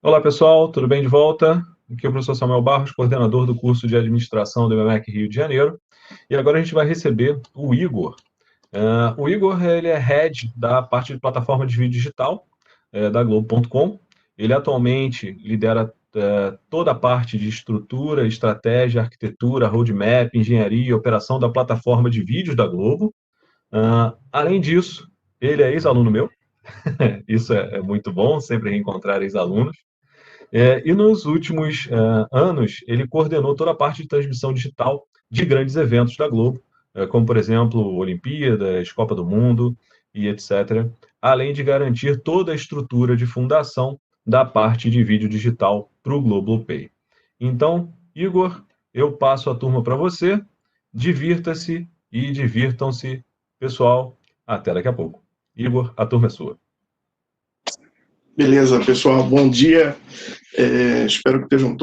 Olá pessoal, tudo bem de volta? Aqui é o professor Samuel Barros, coordenador do curso de administração do IBMEC Rio de Janeiro. E agora a gente vai receber o Igor. O Igor ele é head da parte de plataforma de vídeo digital da Globo.com. Ele atualmente lidera toda a parte de estrutura, estratégia, arquitetura, roadmap, engenharia e operação da plataforma de vídeos da Globo. Além disso, ele é ex-aluno meu. Isso é muito bom, sempre reencontrar ex-alunos. E nos últimos anos, ele coordenou toda a parte de transmissão digital de grandes eventos da Globo, como, por exemplo, Olimpíadas, Copa do Mundo e etc., além de garantir toda a estrutura de fundação da parte de vídeo digital para o Globopay. Então, Igor, eu passo a turma para você. Divirta-se e divirtam-se, pessoal. Até daqui a pouco. Igor, a turma é sua. Beleza, pessoal, bom dia. Espero que estejam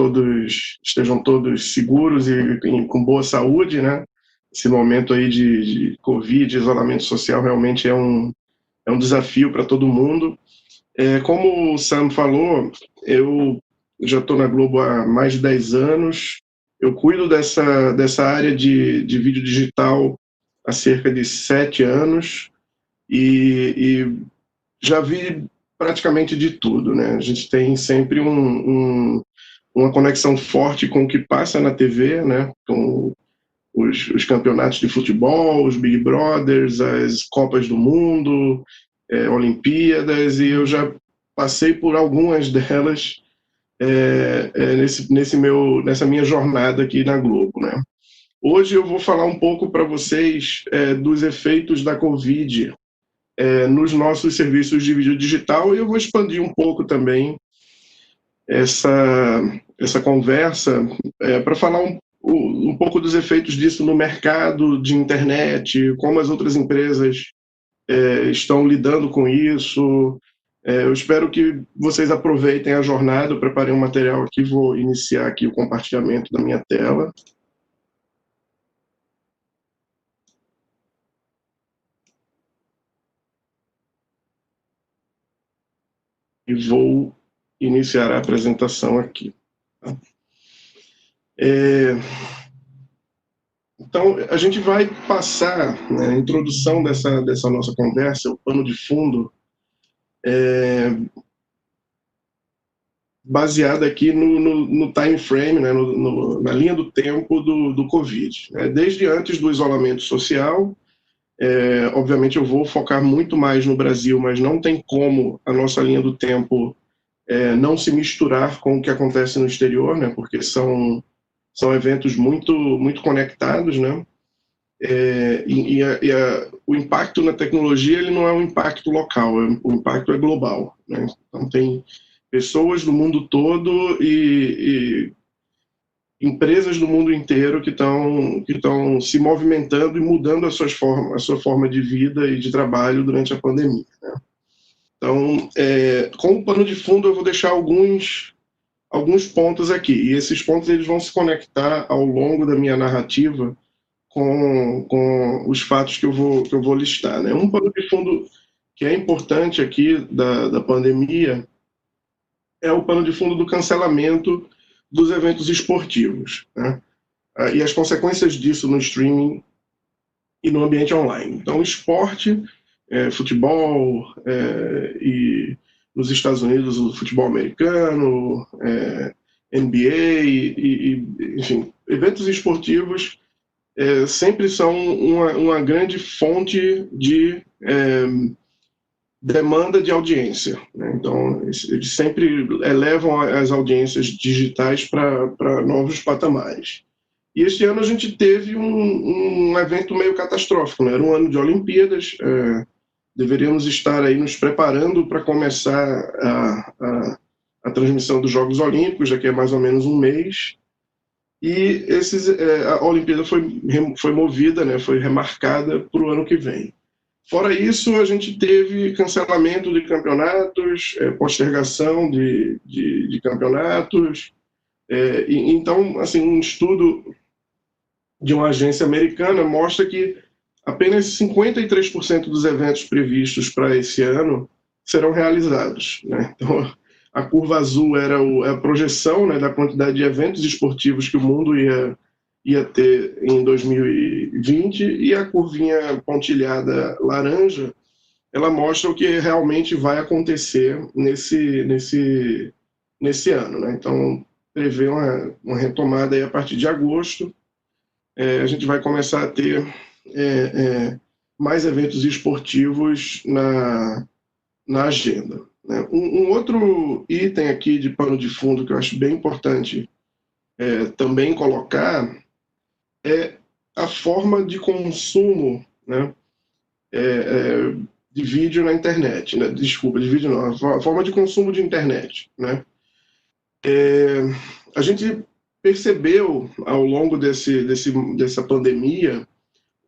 todos seguros e com boa saúde, né? Esse momento aí de Covid, isolamento social, realmente é um desafio para todo mundo. Como o Sam falou, eu já estou na Globo há mais de 10 anos. Eu cuido dessa área de vídeo digital há cerca de 7 anos e já vi praticamente de tudo, né? A gente tem sempre uma conexão forte com o que passa na TV, né? Com os campeonatos de futebol, os Big Brothers, as Copas do Mundo, Olimpíadas, e eu já passei por algumas delas nessa minha jornada aqui na Globo, né? Hoje eu vou falar um pouco para vocês dos efeitos da Covid nos nossos serviços de vídeo digital, e eu vou expandir um pouco também essa conversa para falar um pouco dos efeitos disso no mercado de internet, como as outras empresas estão lidando com isso. Eu espero que vocês aproveitem a jornada. Eu preparei um material aqui, vou iniciar aqui o compartilhamento da minha tela. E vou iniciar a apresentação aqui. Então, a gente vai passar, né, a introdução dessa nossa conversa, o pano de fundo, baseado aqui no time frame, né, na linha do tempo do Covid. Desde antes do isolamento social, obviamente eu vou focar muito mais no Brasil, mas não tem como a nossa linha do tempo não se misturar com o que acontece no exterior, né, porque são eventos muito conectados, né? O impacto na tecnologia ele não é um impacto local, o impacto é global, né? Então tem pessoas do mundo todo e empresas do mundo inteiro que estão se movimentando e mudando a sua forma de vida e de trabalho durante a pandemia, né? Então, como pano de fundo, eu vou deixar alguns pontos aqui, e esses pontos eles vão se conectar ao longo da minha narrativa com os fatos que eu vou listar, né? Um pano de fundo que é importante aqui da pandemia é o pano de fundo do cancelamento dos eventos esportivos, né? E as consequências disso no streaming e no ambiente online. Então, esporte, futebol, e nos Estados Unidos o futebol americano, NBA, enfim, eventos esportivos sempre são uma grande fonte de demanda de audiência, né? Então, eles sempre elevam as audiências digitais para novos patamares. E este ano a gente teve um evento meio catastrófico, né? Era um ano de Olimpíadas, deveríamos estar aí nos preparando para começar a transmissão dos Jogos Olímpicos, daqui a mais ou menos um mês, e a Olimpíada foi movida, né? Foi remarcada para o ano que vem. Fora isso, a gente teve cancelamento de campeonatos, postergação de campeonatos. Então, assim, um estudo de uma agência americana mostra que apenas 53% dos eventos previstos para esse ano serão realizados, né? Então, a curva azul era a projeção, né, da quantidade de eventos esportivos que o mundo ia ter em 2020, e a curvinha pontilhada laranja, ela mostra o que realmente vai acontecer nesse ano, né? Então, prevê uma retomada aí a partir de agosto. A gente vai começar a ter mais eventos esportivos na agenda, né? Um outro item aqui de pano de fundo que eu acho bem importante também colocar é a forma de consumo, né, de vídeo na internet, né? Desculpa, de vídeo não, a forma de consumo de internet, né? A gente percebeu ao longo dessa pandemia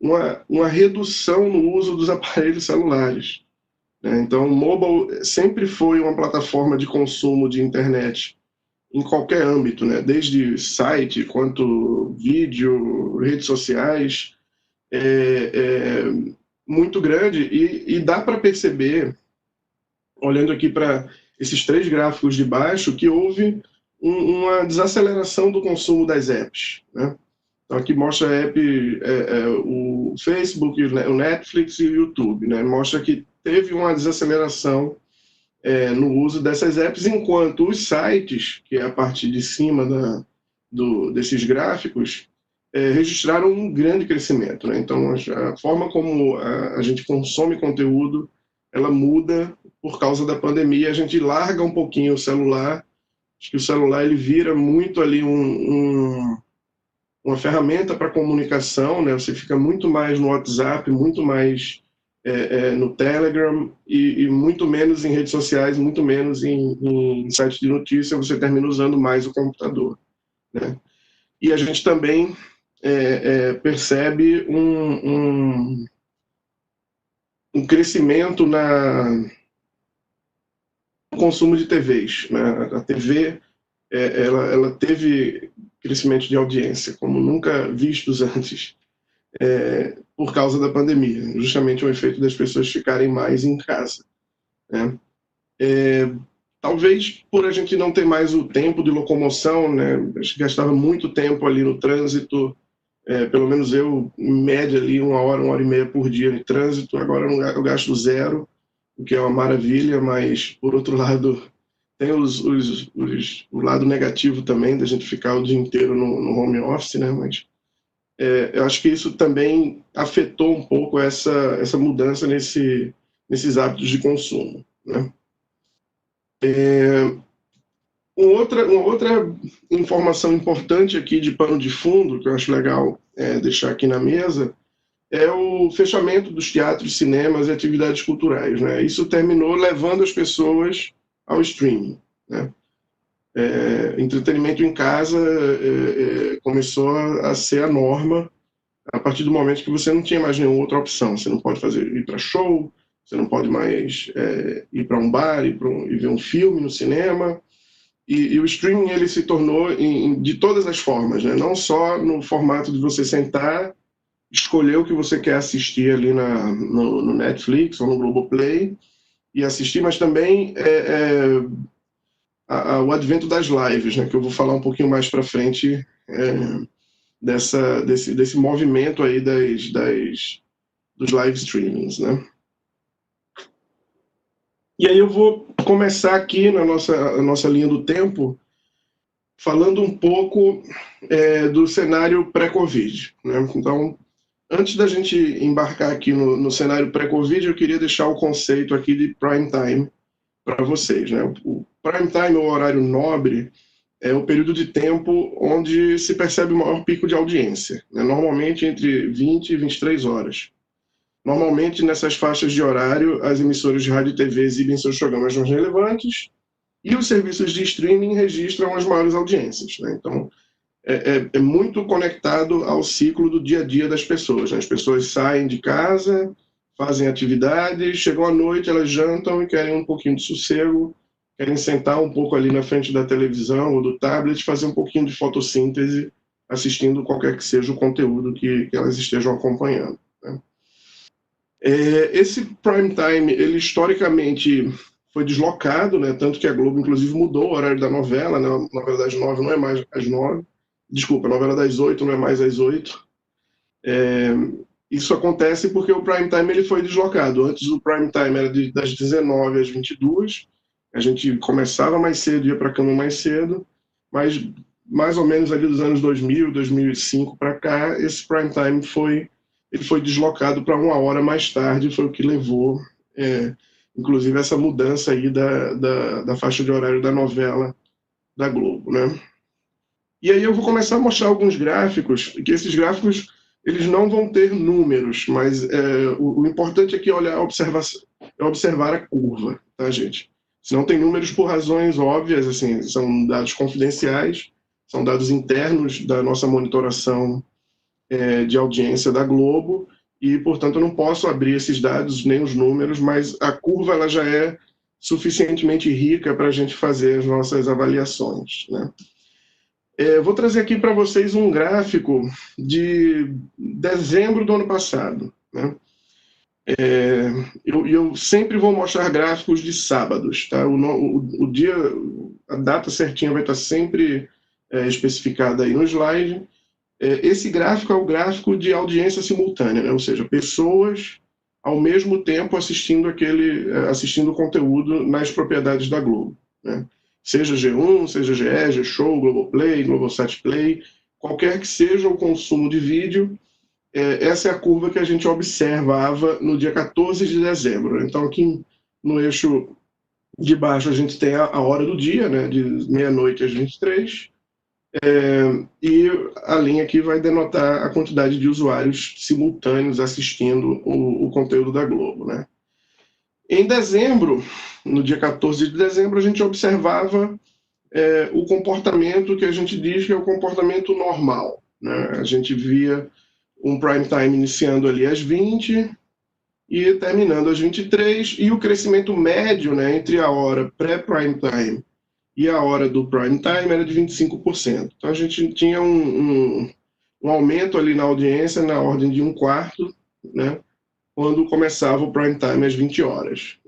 uma redução no uso dos aparelhos celulares, né? Então, o mobile sempre foi uma plataforma de consumo de internet em qualquer âmbito, né? Desde site, quanto vídeo, redes sociais, muito grande, e dá para perceber, olhando aqui para esses 3 gráficos de baixo, que houve uma desaceleração do consumo das apps, né? Então aqui mostra a app, o Facebook, o Netflix e o YouTube, né? Mostra que teve uma desaceleração no uso dessas apps, enquanto os sites, que é a parte de cima desses gráficos, registraram um grande crescimento, né? Então a forma como a gente consome conteúdo, ela muda por causa da pandemia. A gente larga um pouquinho o celular. Acho que o celular ele vira muito ali uma ferramenta para comunicação, né? Você fica muito mais no WhatsApp, muito mais no Telegram, e muito menos em redes sociais, muito menos em sites de notícia. Você termina usando mais o computador, né? E a gente também percebe um crescimento no consumo de TVs, né? A TV ela teve crescimento de audiência como nunca vistos antes, por causa da pandemia, justamente o efeito das pessoas ficarem mais em casa, né? Talvez por a gente não ter mais o tempo de locomoção, né? A gente gastava muito tempo ali no trânsito, pelo menos eu, em média, ali 1 hora e meia por dia de trânsito. Agora eu gasto 0, o que é uma maravilha, mas, por outro lado, tem o lado negativo também, da gente ficar o dia inteiro no home office, né? Mas eu acho que isso também afetou um pouco essa mudança nesses hábitos de consumo, né? Uma outra informação importante aqui de pano de fundo, que eu acho legal deixar aqui na mesa, é o fechamento dos teatros, cinemas e atividades culturais, né? Isso terminou levando as pessoas ao streaming, né? Entretenimento em casa começou a ser a norma a partir do momento que você não tinha mais nenhuma outra opção. Você não pode ir para show, você não pode mais ir para um bar, e ver um filme no cinema. E o streaming ele se tornou de todas as formas, né? Não só no formato de você sentar, escolher o que você quer assistir ali no Netflix ou no Globoplay e assistir, mas também o advento das lives, né? Que eu vou falar um pouquinho mais para frente desse movimento aí dos live streamings, né? E aí eu vou começar aqui na nossa linha do tempo falando um pouco do cenário pré-Covid, né? Então, antes da gente embarcar aqui no cenário pré-Covid, eu queria deixar o conceito aqui de prime time para vocês, né? O prime time, o horário nobre, é o período de tempo onde se percebe o maior pico de audiência, né? Normalmente entre 20 e 23 horas. Normalmente, nessas faixas de horário, as emissoras de rádio e TV exibem seus programas mais relevantes e os serviços de streaming registram as maiores audiências, né? Então, é muito conectado ao ciclo do dia a dia das pessoas, né? As pessoas saem de casa, fazem atividades, chegam à noite, elas jantam e querem um pouquinho de sossego, querem sentar um pouco ali na frente da televisão ou do tablet, fazer um pouquinho de fotossíntese, assistindo qualquer que seja o conteúdo que elas estejam acompanhando, né? Esse prime time, ele historicamente foi deslocado, né? Tanto que a Globo, inclusive, mudou o horário da novela, né? A novela das 9 não é mais às 9. Desculpa, a novela das 8 não é mais às 8. Isso acontece porque o prime time ele foi deslocado. Antes o prime time era das 19 às 22. A gente começava mais cedo, ia para a cama mais cedo, mas mais ou menos ali dos anos 2000, 2005 para cá, esse prime time foi deslocado para 1 hora mais tarde, foi o que levou, inclusive, essa mudança aí da faixa de horário da novela da Globo, né? E aí eu vou começar a mostrar alguns gráficos, que esses gráficos eles não vão ter números, mas o importante aqui é observar a curva, tá, gente? Se não tem números por razões óbvias, assim, são dados confidenciais, são dados internos da nossa monitoração de audiência da Globo, e, portanto, eu não posso abrir esses dados, nem os números, mas a curva ela já é suficientemente rica para a gente fazer as nossas avaliações, né? Vou trazer aqui para vocês um gráfico de dezembro do ano passado, né? Eu sempre vou mostrar gráficos de sábados, tá? O dia, a data certinha vai estar sempre especificada aí no slide. Esse gráfico é o gráfico de audiência simultânea, né? Ou seja, pessoas ao mesmo tempo assistindo o conteúdo nas propriedades da Globo, né? Seja G1, seja GE, G-Show, Globoplay, Globosat Play, qualquer que seja o consumo de vídeo, essa é a curva que a gente observava no dia 14 de dezembro. Então, aqui no eixo de baixo, a gente tem a hora do dia, né, de meia-noite às 23, e a linha aqui vai denotar a quantidade de usuários simultâneos assistindo o conteúdo da Globo, né? Em dezembro, no dia 14 de dezembro, a gente observava o comportamento que a gente diz que é o comportamento normal, né? A gente via um prime time iniciando ali às 20 e terminando às 23, e o crescimento médio, né, entre a hora pré-prime time e a hora do prime time era de 25%. Então a gente tinha um aumento ali na audiência na ordem de 1/4, né, quando começava o prime time às 20 horas.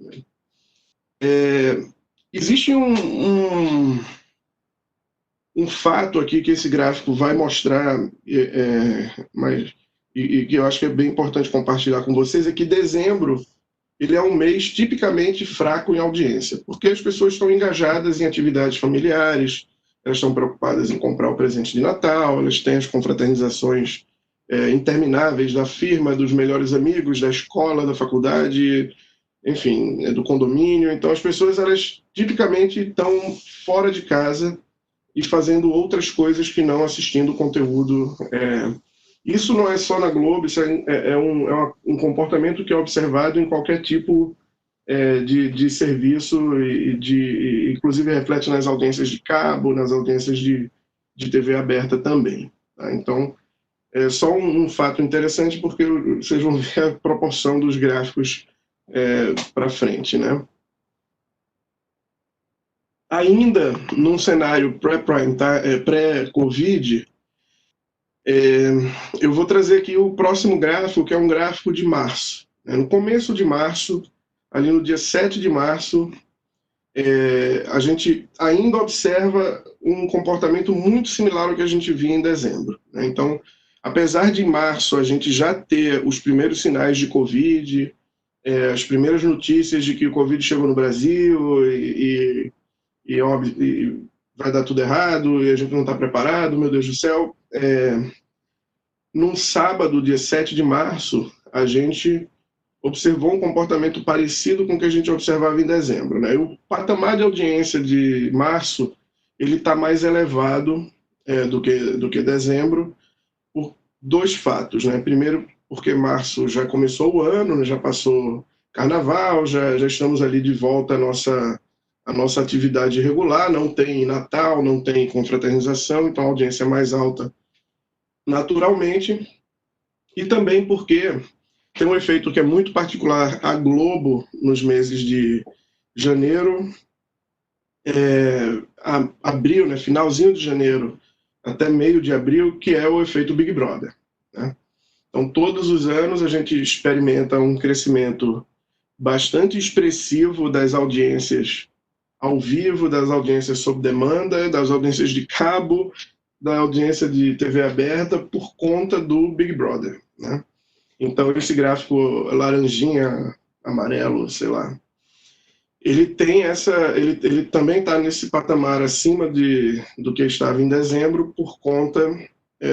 Existe um fato aqui que esse gráfico vai mostrar, mas e que eu acho que é bem importante compartilhar com vocês, é que dezembro ele é um mês tipicamente fraco em audiência, porque as pessoas estão engajadas em atividades familiares, elas estão preocupadas em comprar o presente de Natal, elas têm as confraternizações intermináveis da firma, dos melhores amigos, da escola, da faculdade, enfim, do condomínio. Então as pessoas, elas tipicamente estão fora de casa e fazendo outras coisas que não assistindo conteúdo. Isso não é só na Globo, isso é um comportamento que é observado em qualquer tipo de serviço, inclusive reflete nas audiências de cabo, nas audiências de TV aberta também, tá? Então, é só um fato interessante, porque vocês vão ver a proporção dos gráficos para frente, né? Ainda num cenário pré-Covid, eu vou trazer aqui o próximo gráfico, que é um gráfico de março. No começo de março, ali no dia 7 de março, a gente ainda observa um comportamento muito similar ao que a gente via em dezembro, né? Então, apesar de em março a gente já ter os primeiros sinais de Covid, as primeiras notícias de que o Covid chegou no Brasil e vai dar tudo errado e a gente não está preparado, meu Deus do céu. Num sábado, dia 7 de março, a gente observou um comportamento parecido com o que a gente observava em dezembro, né? O patamar de audiência de março ele está mais elevado do que dezembro, por dois fatos, né? Primeiro, porque março já começou o ano, né? Já passou carnaval, já estamos ali de volta à nossa atividade regular, não tem Natal, não tem confraternização, então a audiência é mais alta naturalmente, e também porque tem um efeito que é muito particular à Globo nos meses de janeiro, abril, né, finalzinho de janeiro até meio de abril, que é o efeito Big Brother, né? Então, todos os anos a gente experimenta um crescimento bastante expressivo das audiências ao vivo, das audiências sob demanda, das audiências de cabo, da audiência de TV aberta, por conta do Big Brother, né? Então, esse gráfico laranjinha, amarelo, sei lá, ele tem ele também está nesse patamar acima do que estava em dezembro por conta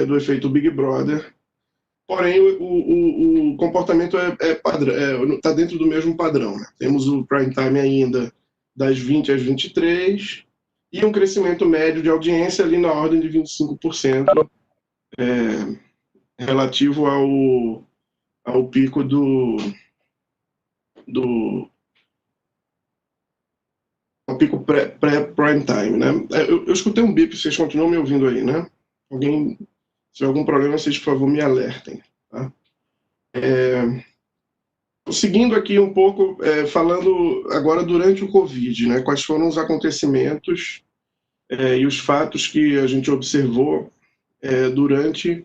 do efeito Big Brother. Porém, o comportamento padrão, está dentro do mesmo padrão, né? Temos o prime time ainda das 20 às 23 e um crescimento médio de audiência ali na ordem de 25%, relativo ao pico ao pico pré-prime time, né? Eu escutei um bip, vocês continuam me ouvindo aí, né? Alguém, se tiver algum problema, vocês, por favor, me alertem, tá? Seguindo aqui um pouco, falando agora durante o Covid, né? Quais foram os acontecimentos e os fatos que a gente observou durante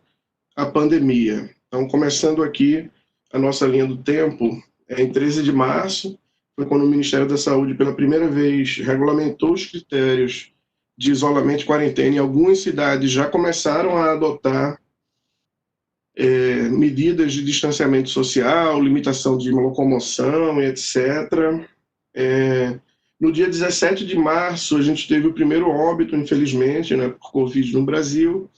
a pandemia. Então, começando aqui a nossa linha do tempo, em 13 de março, foi quando o Ministério da Saúde, pela primeira vez, regulamentou os critérios de isolamento e quarentena, e algumas cidades já começaram a adotar medidas de distanciamento social, limitação de locomoção, etc. No dia 17 de março, a gente teve o primeiro óbito, infelizmente, né, por Covid no Brasil,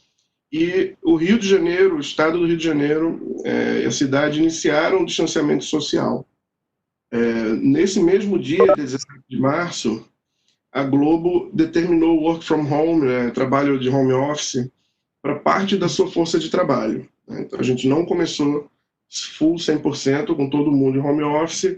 e o Rio de Janeiro, o estado do Rio de Janeiro e a cidade iniciaram o distanciamento social. Nesse mesmo dia, 17 de março, a Globo determinou o work from home, trabalho de home office, para parte da sua força de trabalho, né? Então, a gente não começou full 100% com todo mundo em home office.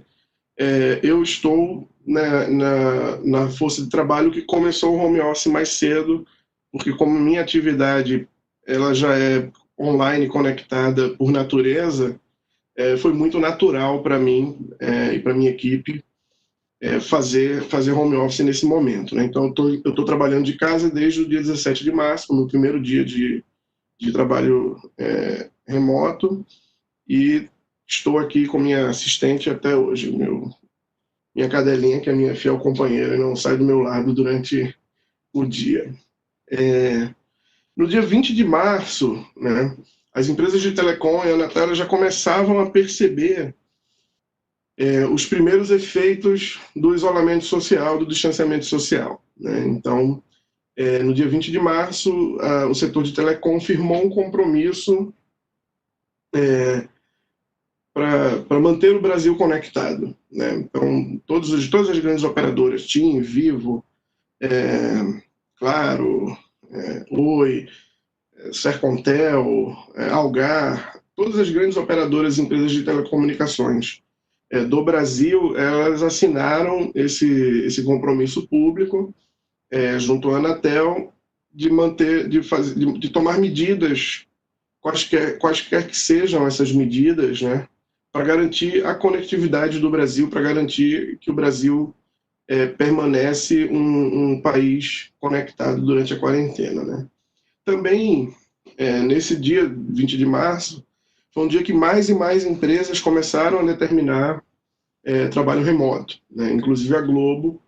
Eu estou na força de trabalho que começou o home office mais cedo, porque como minha atividade ela já é online conectada por natureza, foi muito natural para mim e para minha equipe fazer home office nesse momento, né? Então, eu estou trabalhando de casa desde o dia 17 de março, no primeiro dia de trabalho remoto, e estou aqui com minha assistente até hoje, minha cadelinha, que é minha fiel companheira, e não sai do meu lado durante o dia. No dia 20 de março, né, as empresas de telecom e a Anatel já começavam a perceber os primeiros efeitos do isolamento social, do distanciamento social, né? Então, no dia 20 de março, o setor de telecom firmou um compromisso para manter o Brasil conectado, né? Então, todas as grandes operadoras, TIM, Vivo, Claro, Oi, Sercontel, Algar, todas as grandes operadoras e empresas de telecomunicações do Brasil, elas assinaram esse compromisso público junto à Anatel de tomar medidas, quaisquer que sejam essas medidas, né, para garantir a conectividade do Brasil, para garantir que o Brasil permanece um país conectado durante a quarentena, né? Também, nesse dia 20 de março, foi um dia que mais e mais empresas começaram a determinar trabalho remoto, né? Inclusive a Globo,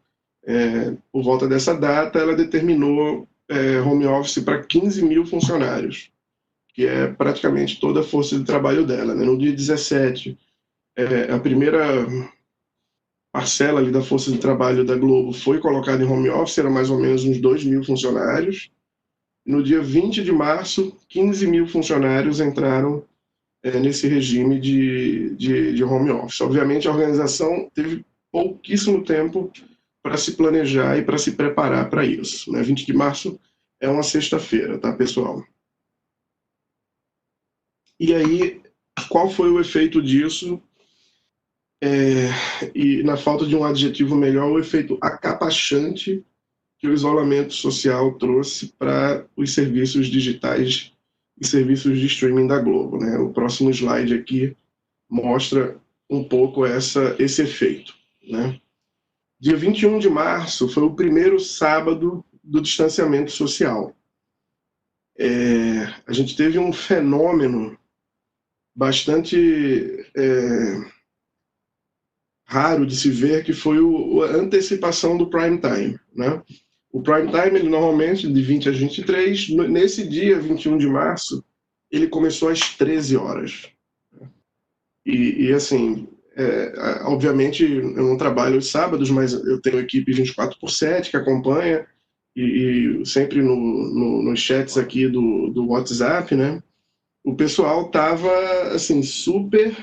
por volta dessa data, ela determinou home office para 15 mil funcionários, que é praticamente toda a força de trabalho dela, né? No dia 17, a primeira parcela ali da força de trabalho da Globo foi colocada em home office, era mais ou menos uns 2 mil funcionários. No dia 20 de março, 15 mil funcionários entraram nesse regime de home office. Obviamente, a organização teve pouquíssimo tempo para se planejar e para se preparar para isso, né? 20 de março é uma sexta-feira, tá, pessoal? E aí, qual foi o efeito disso? E na falta de um adjetivo melhor, o efeito acapachante que o isolamento social trouxe para os serviços digitais e serviços de streaming da Globo, né? O próximo slide aqui mostra um pouco esse efeito, né? Dia 21 de março foi o primeiro sábado do distanciamento social. A gente teve um fenômeno bastante raro de se ver, que foi a antecipação do prime time, né? O prime time, ele normalmente, de 20 às 23, nesse dia, 21 de março, ele começou às 13 horas. E assim, obviamente, eu não trabalho os sábados, mas eu tenho equipe 24/7 que acompanha, e sempre nos chats aqui do WhatsApp, né? O pessoal estava assim, super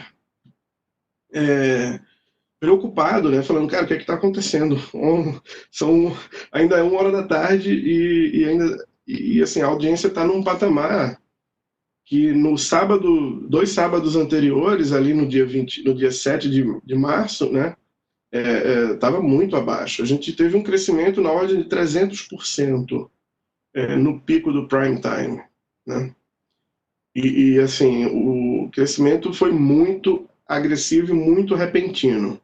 preocupado, né? Falando, cara, o que é que está acontecendo? Ainda é 1 hora da tarde e assim, a audiência está num patamar que no sábado, 2 sábados anteriores, ali no dia 7 de março, né? Estava muito abaixo. A gente teve um crescimento na ordem de 300% no pico do prime time, né? E assim, o crescimento foi muito agressivo e muito repentino.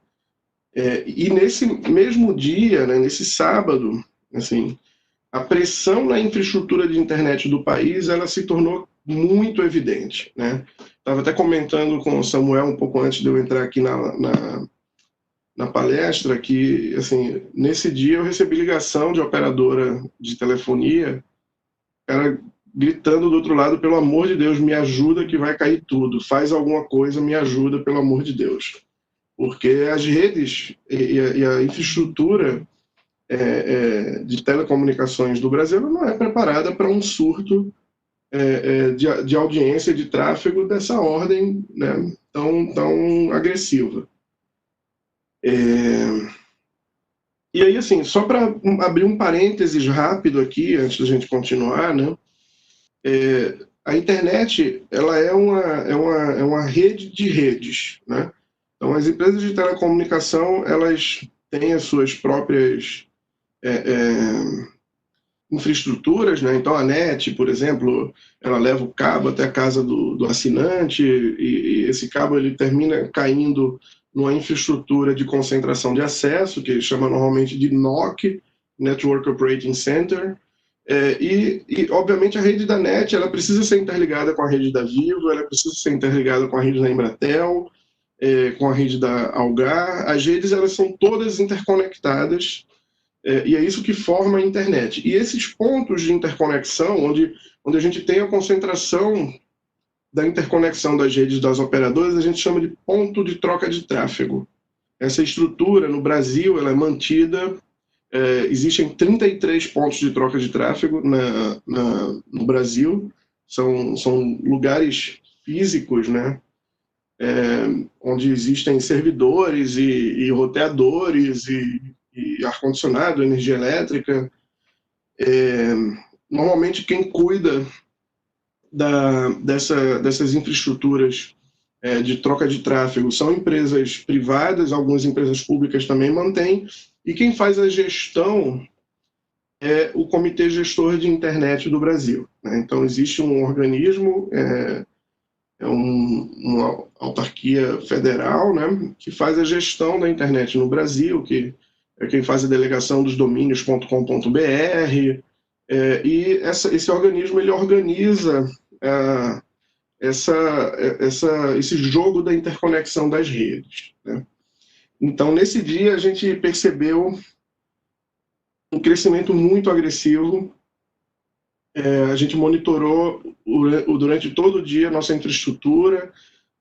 E nesse mesmo dia, né, nesse sábado, assim, a pressão na infraestrutura de internet do país, ela se tornou muito evidente, né? Estava até comentando com o Samuel um pouco antes de eu entrar aqui na palestra que, assim, nesse dia eu recebi ligação de operadora de telefonia, cara gritando do outro lado, pelo amor de Deus, me ajuda que vai cair tudo, faz alguma coisa, me ajuda, pelo amor de Deus. Porque as redes e a infraestrutura de telecomunicações do Brasil não é preparada para um surto de audiência, de tráfego dessa ordem, né, tão agressiva. E aí, assim, só para abrir um parênteses rápido aqui, antes da gente continuar, né, a internet, ela é uma rede de redes, né? Então, as empresas de telecomunicação, elas têm as suas próprias infraestruturas, né? Então, a NET, por exemplo, ela leva o cabo até a casa do assinante, e esse cabo ele termina caindo numa infraestrutura de concentração de acesso, que chama normalmente de NOC, Network Operating Center. Obviamente, a rede da NET ela precisa ser interligada com a rede da Vivo, ela precisa ser interligada com a rede da Embratel, com a rede da Algar. As redes elas são todas interconectadas, e é isso que forma a internet. E esses pontos de interconexão, onde a gente tem a concentração da interconexão das redes das operadoras, a gente chama de ponto de troca de tráfego. Essa estrutura, no Brasil, ela é mantida. Existem 33 pontos de troca de tráfego no Brasil. São lugares físicos, né? Onde existem servidores e roteadores e ar-condicionado, energia elétrica. Normalmente quem cuida dessas infraestruturas de troca de tráfego são empresas privadas, algumas empresas públicas também mantêm, e quem faz a gestão é o Comitê Gestor de Internet do Brasil, né? Então existe um organismo, uma autarquia federal, né, que faz a gestão da internet no Brasil, que é quem faz a delegação dos domínios.com.br, e esse organismo ele organiza esse jogo da interconexão das redes, né? Então, nesse dia, a gente percebeu um crescimento muito agressivo. A gente monitorou durante todo o dia a nossa infraestrutura,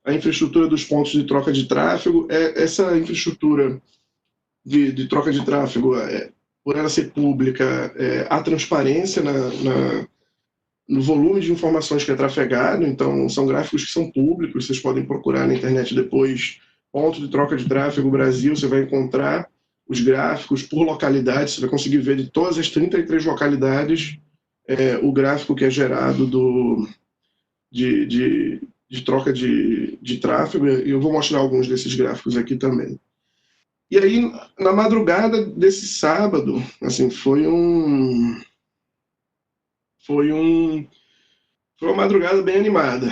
a infraestrutura dos pontos de troca de tráfego. Essa infraestrutura de troca de tráfego, por ela ser pública, há transparência no volume de informações que é trafegado. Então, são gráficos que são públicos, vocês podem procurar na internet depois, ponto de troca de tráfego Brasil, você vai encontrar os gráficos por localidade, você vai conseguir ver de todas as 33 localidades o gráfico que é gerado de troca de tráfego, e eu vou mostrar alguns desses gráficos aqui também. E aí, na madrugada desse sábado, assim, foi uma madrugada bem animada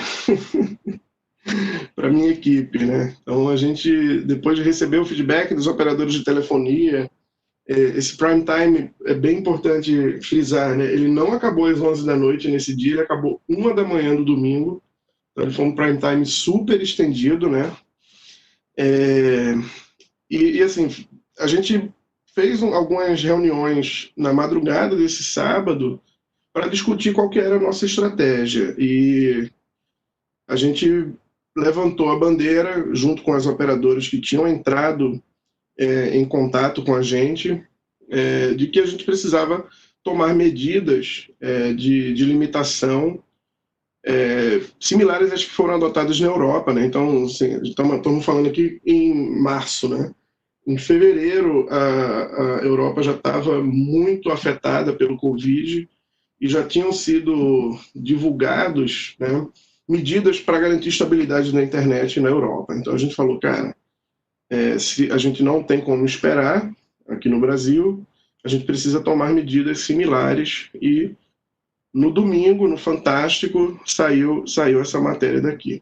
para minha equipe, né? Então, a gente, depois de receber o feedback dos operadores de telefonia, esse prime time é bem importante frisar, né? Ele não acabou às 11 da noite nesse dia, ele acabou 1 da manhã do domingo. Então, ele foi um prime time super estendido, né? E assim, a gente fez algumas reuniões na madrugada desse sábado para discutir qual que era a nossa estratégia. E a gente levantou a bandeira, junto com as operadoras que tinham entrado em contato com a gente, de que a gente precisava tomar medidas de limitação similares às que foram adotadas na Europa, né? Então, assim, estamos falando aqui em março, né? Em fevereiro, a Europa já estava muito afetada pelo Covid e já tinham sido divulgados, né, medidas para garantir estabilidade na internet na Europa. Então a gente falou, cara, se a gente não tem como esperar aqui no Brasil, a gente precisa tomar medidas similares e no domingo, no Fantástico, saiu essa matéria daqui.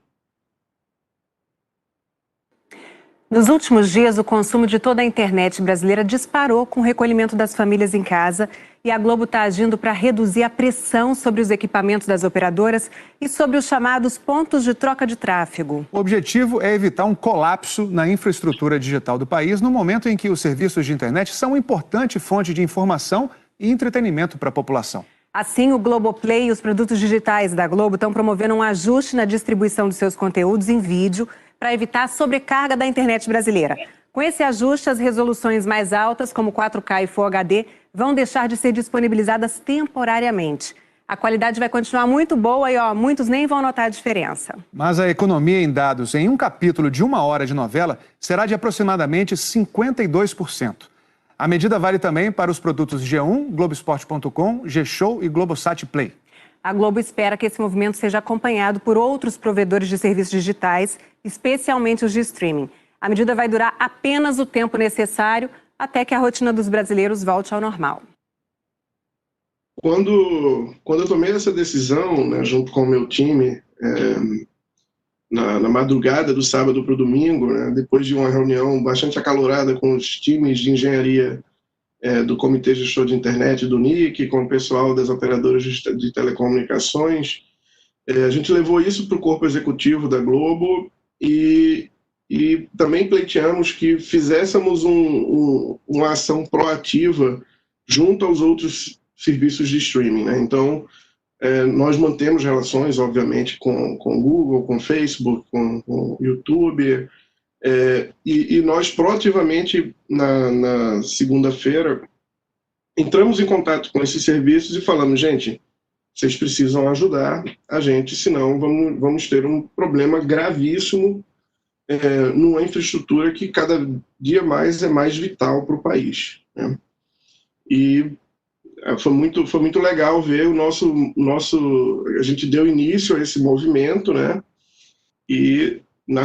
Nos últimos dias, o consumo de toda a internet brasileira disparou com o recolhimento das famílias em casa e a Globo está agindo para reduzir a pressão sobre os equipamentos das operadoras e sobre os chamados pontos de troca de tráfego. O objetivo é evitar um colapso na infraestrutura digital do país no momento em que os serviços de internet são uma importante fonte de informação e entretenimento para a população. Assim, o Globoplay e os produtos digitais da Globo estão promovendo um ajuste na distribuição dos seus conteúdos em vídeo para evitar a sobrecarga da internet brasileira. Com esse ajuste, as resoluções mais altas, como 4K e Full HD, vão deixar de ser disponibilizadas temporariamente. A qualidade vai continuar muito boa e muitos nem vão notar a diferença. Mas a economia em dados em um capítulo de 1 hora de novela será de aproximadamente 52%. A medida vale também para os produtos G1, Globoesporte.com, G-Show e Globosat Play. A Globo espera que esse movimento seja acompanhado por outros provedores de serviços digitais, especialmente os de streaming. A medida vai durar apenas o tempo necessário até que a rotina dos brasileiros volte ao normal. Quando eu tomei essa decisão, né, junto com o meu time, na madrugada do sábado para o domingo, né, depois de uma reunião bastante acalorada com os times de engenharia do Comitê Gestor de Internet, do NIC, com o pessoal das operadoras de telecomunicações, a gente levou isso para o corpo executivo da Globo e também pleiteamos que fizéssemos uma ação proativa junto aos outros serviços de streaming, né? Então, nós mantemos relações, obviamente, com o Google, com o Facebook, com o YouTube, e nós proativamente, na segunda-feira, entramos em contato com esses serviços e falamos, gente, vocês precisam ajudar a gente, senão vamos ter um problema gravíssimo numa infraestrutura que cada dia mais é mais vital para o país, né? E foi muito legal ver a gente deu início a esse movimento, né? E na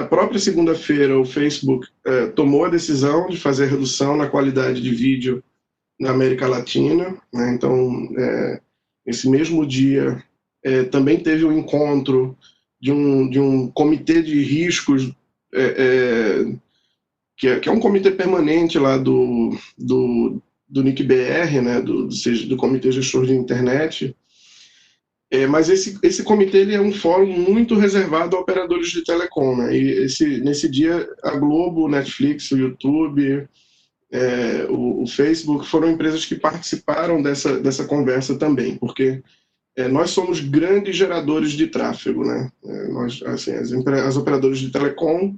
própria segunda-feira o Facebook tomou a decisão de fazer redução na qualidade de vídeo na América Latina, né? Então, esse mesmo dia também teve um encontro de um comitê de riscos, que é um comitê permanente lá do NIC-BR, né, do Comitê Gestor de Internet, mas esse comitê ele é um fórum muito reservado a operadores de telecom, né, e nesse dia a Globo, o Netflix, o YouTube, o Facebook foram empresas que participaram dessa conversa também, porque nós somos grandes geradores de tráfego, né? As operadoras de telecom,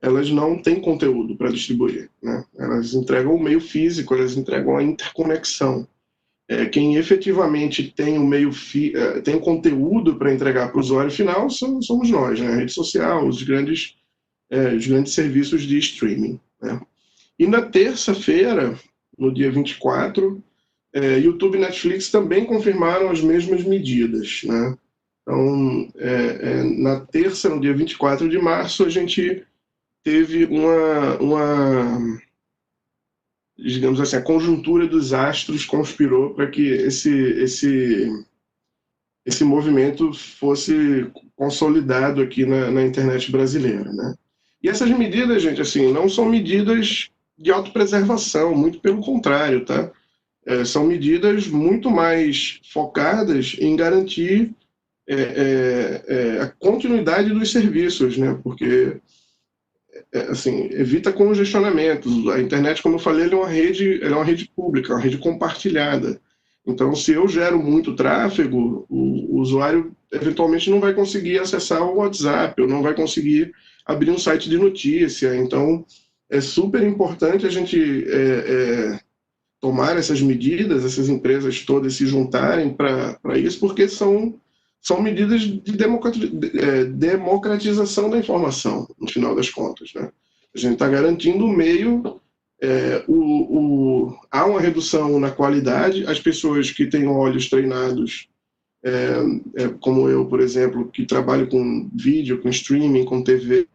elas não têm conteúdo para distribuir, né? Elas entregam o meio físico, elas entregam a interconexão. Quem efetivamente tem tem o conteúdo para entregar para o usuário final somos nós, né? A rede social, os grandes serviços de streaming, né? E na terça-feira, no dia 24, YouTube e Netflix também confirmaram as mesmas medidas, né? Então, na terça, no dia 24 de março, a gente teve digamos assim, a conjuntura dos astros conspirou para que esse movimento fosse consolidado aqui na internet brasileira, né? E essas medidas, gente, assim, não são medidas de autopreservação, muito pelo contrário, tá? São medidas muito mais focadas em garantir a continuidade dos serviços, né? Porque assim, evita congestionamentos. A internet, como eu falei, ela é uma rede pública, uma rede compartilhada. Então, se eu gero muito tráfego, o usuário eventualmente não vai conseguir acessar o WhatsApp, ou não vai conseguir abrir um site de notícia. Então, é super importante a gente tomar essas medidas, essas empresas todas se juntarem para isso, porque são medidas de democratização da informação, no final das contas, né? A gente está garantindo o meio, há uma redução na qualidade, as pessoas que têm olhos treinados, como eu, por exemplo, que trabalho com vídeo, com streaming, com TV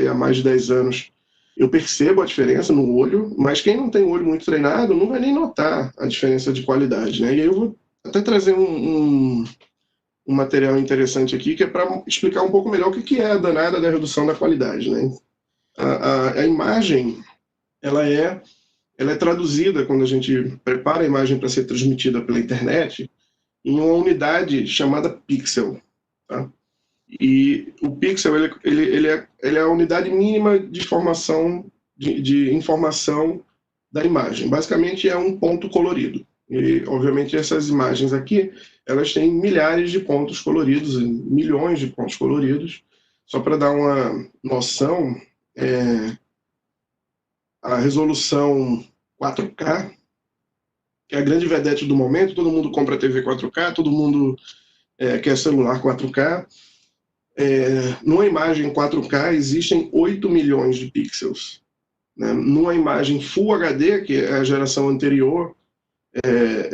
há mais de 10 anos, eu percebo a diferença no olho, mas quem não tem o olho muito treinado não vai nem notar a diferença de qualidade, né? E aí eu vou até trazer um material interessante aqui, que é para explicar um pouco melhor o que é a danada da redução da qualidade, né? A imagem, ela é traduzida, quando a gente prepara a imagem para ser transmitida pela internet, em uma unidade chamada pixel, tá? E o pixel ele é a unidade mínima de informação da imagem. Basicamente é um ponto colorido. E, obviamente, essas imagens aqui, elas têm milhares de pontos coloridos, milhões de pontos coloridos. Só para dar uma noção, a resolução 4K, que é a grande vedete do momento, todo mundo compra TV 4K, todo mundo quer celular 4K. Numa imagem 4K existem 8 milhões de pixels, né? Numa imagem Full HD, que é a geração anterior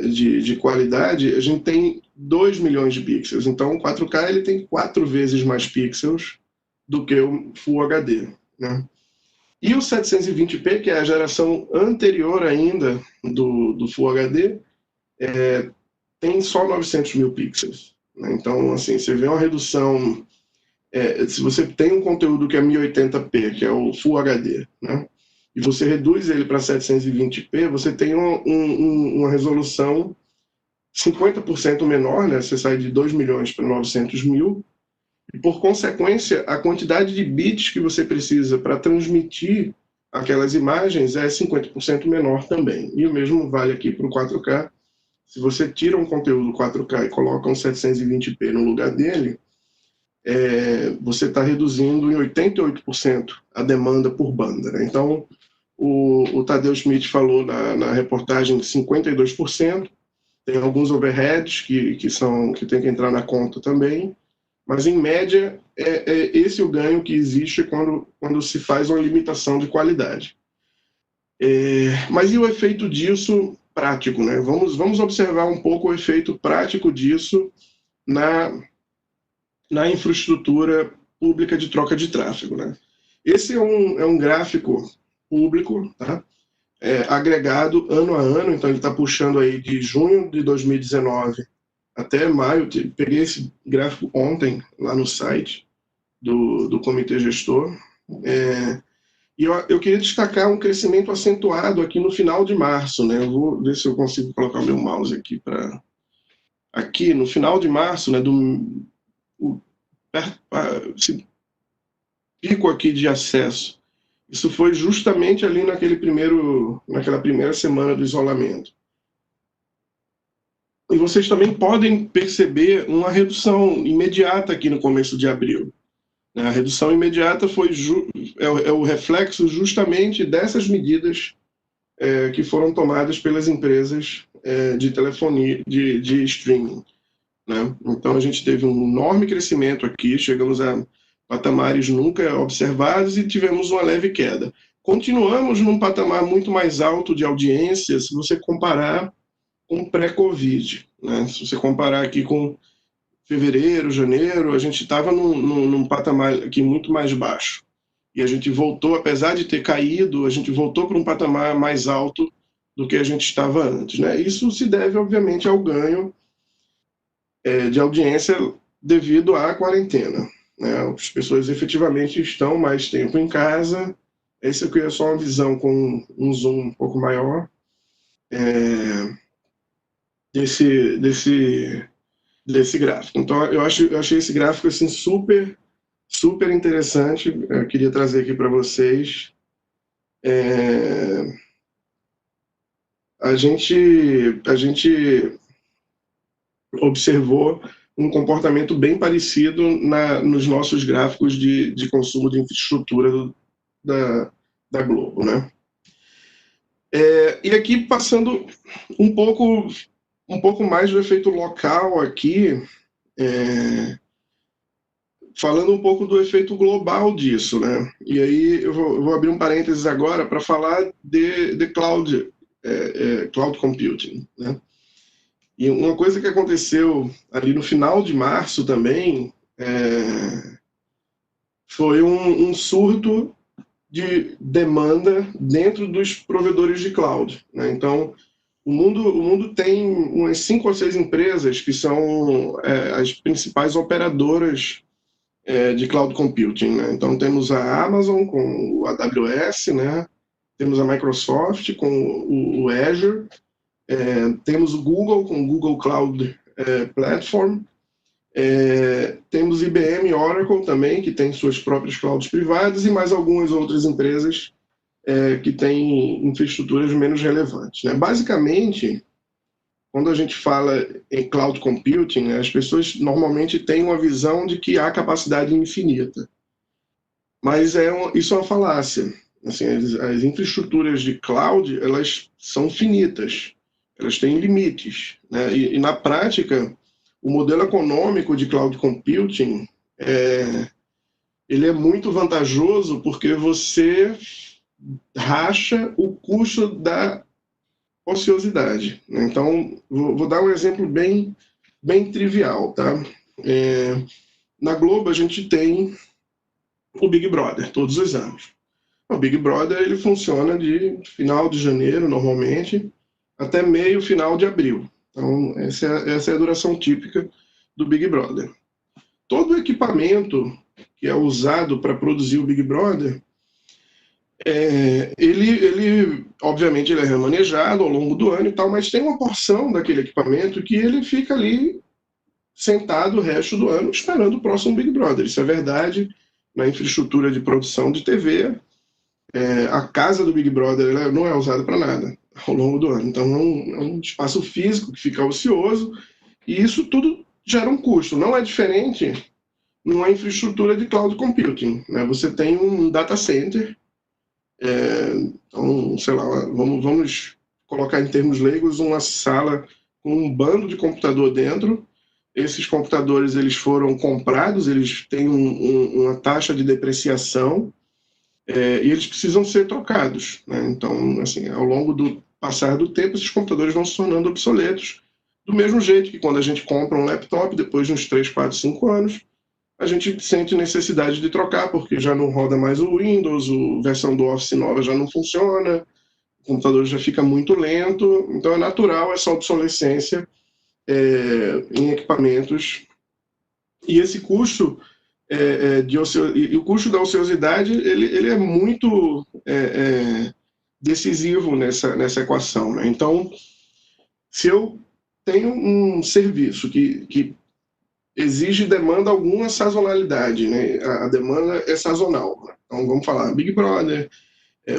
de qualidade, a gente tem 2 milhões de pixels. Então o 4K ele tem 4 vezes mais pixels do que o Full HD, né? E o 720p, que é a geração anterior ainda do Full HD, tem só 900 mil pixels, né? Então, assim, você vê uma redução. Se você tem um conteúdo que é 1080p, que é o Full HD, né, e você reduz ele para 720p, você tem uma resolução 50% menor, né? Você sai de 2 milhões para 900 mil, e por consequência, a quantidade de bits que você precisa para transmitir aquelas imagens é 50% menor também. E o mesmo vale aqui para o 4K. Se você tira um conteúdo 4K e coloca um 720p no lugar dele, você está reduzindo em 88% a demanda por banda, né? Então, o Tadeu Schmidt falou na reportagem 52%, tem alguns overheads que tem que entrar na conta também, mas em média esse o ganho que existe quando se faz uma limitação de qualidade. Mas e o efeito disso prático, né? Vamos observar um pouco o efeito prático disso na infraestrutura pública de troca de tráfego, né? Esse é um gráfico público, tá? Agregado ano a ano, então ele está puxando aí de junho de 2019 até maio. Peguei esse gráfico ontem lá no site do Comitê Gestor. E eu queria destacar um crescimento acentuado aqui no final de março, né? Eu vou ver se eu consigo colocar o meu mouse aqui para... Aqui, no final de março, né, esse pico aqui de acesso, isso foi justamente ali naquela primeira semana do isolamento. E vocês também podem perceber uma redução imediata aqui no começo de abril. A redução imediata é o reflexo justamente dessas medidas que foram tomadas pelas empresas de telefonia, de streaming, né? Então a gente teve um enorme crescimento aqui, chegamos a patamares nunca observados e tivemos uma leve queda. Continuamos num patamar muito mais alto de audiência se você comparar com pré-Covid, né? Se você comparar aqui com fevereiro, janeiro, a gente estava num patamar aqui muito mais baixo. E a gente voltou, apesar de ter caído, a gente voltou para um patamar mais alto do que a gente estava antes, né? Isso se deve, obviamente, ao ganho de audiência devido à quarentena, né? As pessoas efetivamente estão mais tempo em casa. Esse aqui é só uma visão com um zoom um pouco maior desse gráfico. Então, eu achei esse gráfico assim super super interessante, eu queria trazer aqui para vocês. A gente observou um comportamento bem parecido nos nossos gráficos de consumo de infraestrutura da Globo, né? E aqui, passando um pouco mais do efeito local aqui, falando um pouco do efeito global disso, né? E aí eu vou abrir um parênteses agora para falar de cloud computing, né? E uma coisa que aconteceu ali no final de março também foi um surto de demanda dentro dos provedores de cloud, né? Então, o mundo tem umas 5 ou 6 empresas que são as principais operadoras de cloud computing, né? Então, temos a Amazon com o AWS, né? Temos a Microsoft com o Azure, temos o Google com o Google Cloud Platform, temos IBM e Oracle também, que tem suas próprias clouds privadas, e mais algumas outras empresas que têm infraestruturas menos relevantes, né? Basicamente, quando a gente fala em cloud computing, né, as pessoas normalmente têm uma visão de que há capacidade infinita. Mas isso é uma falácia. Assim, as infraestruturas de cloud, elas são finitas, elas têm limites, né? E na prática, o modelo econômico de cloud computing ele é muito vantajoso porque você racha o custo da ociosidade, né? Então, vou dar um exemplo bem trivial, tá? Na Globo, a gente tem o Big Brother, todos os anos. O Big Brother ele funciona de final de janeiro, normalmente, até meio, final de abril. Então, essa é a duração típica do Big Brother. Todo o equipamento que é usado para produzir o Big Brother, ele obviamente, ele é remanejado ao longo do ano e tal, mas tem uma porção daquele equipamento que ele fica ali sentado o resto do ano esperando o próximo Big Brother. Isso é verdade na infraestrutura de produção de TV. A casa do Big Brother ela não é usada para nada ao longo do ano. Então, é um espaço físico que fica ocioso e isso tudo gera um custo. Não é diferente numa infraestrutura de cloud computing, né? Você tem um data center, então, sei lá, vamos colocar em termos leigos uma sala com um bando de computador dentro. Esses computadores eles foram comprados, eles têm uma taxa de depreciação e eles precisam ser trocados, né? Então, assim, ao longo do passar do tempo, esses computadores vão se tornando obsoletos, do mesmo jeito que quando a gente compra um laptop, depois de uns 3, 4, 5 anos, a gente sente necessidade de trocar, porque já não roda mais o Windows, a versão do Office nova já não funciona, o computador já fica muito lento, então é natural essa obsolescência em equipamentos. E esse custo o custo da ociosidade ele é muito decisivo nessa equação, né? Então, se eu tenho um serviço que exige demanda alguma sazonalidade, né? A demanda é sazonal, né? Então, vamos falar Big Brother,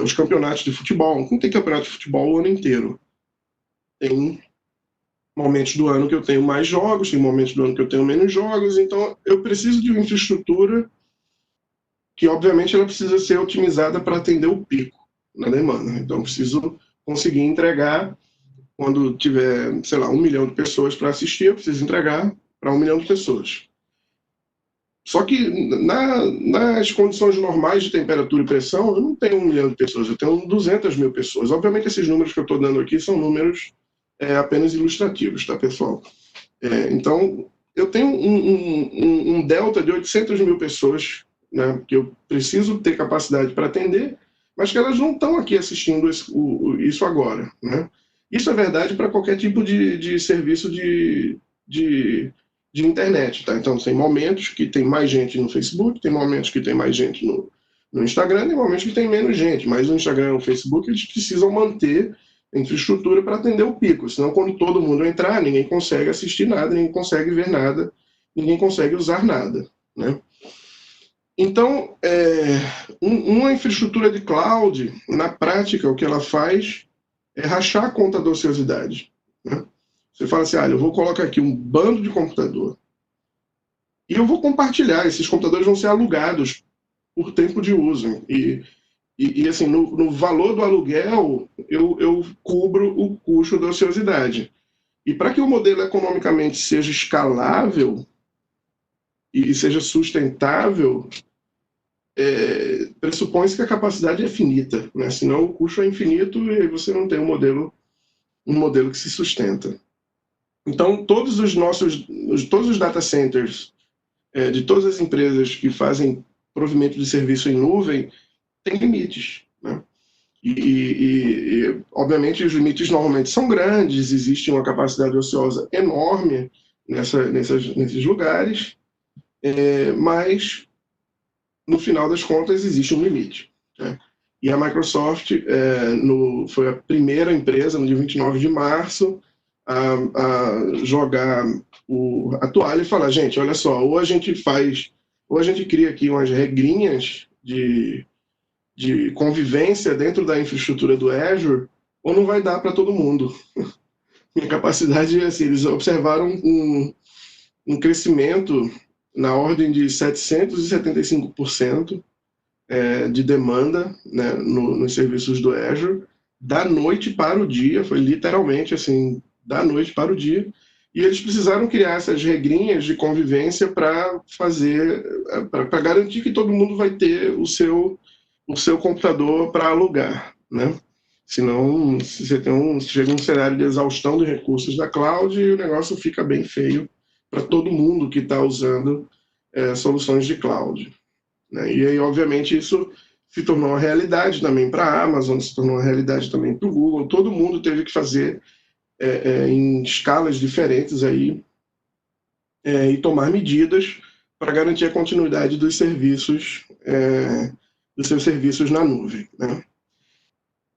os campeonatos de futebol. Não tem campeonato de futebol o ano inteiro. Tem momentos do ano que eu tenho mais jogos, tem momentos do ano que eu tenho menos jogos, então eu preciso de uma infraestrutura que, obviamente, ela precisa ser otimizada para atender o pico na demanda. Então, eu preciso conseguir entregar, quando tiver, sei lá, 1 milhão de pessoas para assistir, eu preciso entregar para 1 milhão de pessoas. Só que nas condições normais de temperatura e pressão, eu não tenho 1 milhão de pessoas, eu tenho 200 mil pessoas. Obviamente, esses números que eu estou dando aqui são números apenas ilustrativos, tá, pessoal? Então, eu tenho um delta de 800 mil pessoas, né, que eu preciso ter capacidade para atender, mas que elas não estão aqui assistindo isso agora, né? Isso é verdade para qualquer tipo de serviço de internet, tá? Então, tem momentos que tem mais gente no Facebook, tem momentos que tem mais gente no Instagram, tem momentos que tem menos gente, mas no Instagram e no Facebook eles precisam manter infraestrutura para atender o pico, senão quando todo mundo entrar, ninguém consegue assistir nada, ninguém consegue ver nada, ninguém consegue usar nada, né? Então, uma infraestrutura de cloud, na prática, o que ela faz é rachar a conta da ociosidade, né? Você fala assim, eu vou colocar aqui um bando de computador e eu vou compartilhar, esses computadores vão ser alugados por tempo de uso. E assim, no valor do aluguel, eu cubro o custo da ociosidade. E para que o modelo economicamente seja escalável e seja sustentável, pressupõe-se que a capacidade é finita, né? Senão o custo é infinito e aí você não tem um modelo que se sustenta. Então, todos os data centers de todas as empresas que fazem provimento de serviço em nuvem têm limites, né? Obviamente, os limites normalmente são grandes, existe uma capacidade ociosa enorme nesses lugares, mas, no final das contas, existe um limite, né? E a Microsoft foi a primeira empresa, no dia 29 de março, a jogar a toalha e falar, gente, olha só, ou a gente cria aqui umas regrinhas de convivência dentro da infraestrutura do Azure, ou não vai dar para todo mundo. Minha capacidade, assim, eles observaram um crescimento na ordem de 775% de demanda, né, nos serviços do Azure, da noite para o dia, foi literalmente assim, da noite para o dia, e eles precisaram criar essas regrinhas de convivência para garantir que todo mundo vai ter o seu computador para alugar, né? Senão, chega um cenário de exaustão de recursos da cloud e o negócio fica bem feio para todo mundo que está usando soluções de cloud, né? E aí, obviamente, isso se tornou uma realidade também para a Amazon, se tornou uma realidade também para o Google. Todo mundo teve que fazer em escalas diferentes aí e tomar medidas para garantir a continuidade dos serviços seus serviços na nuvem, né?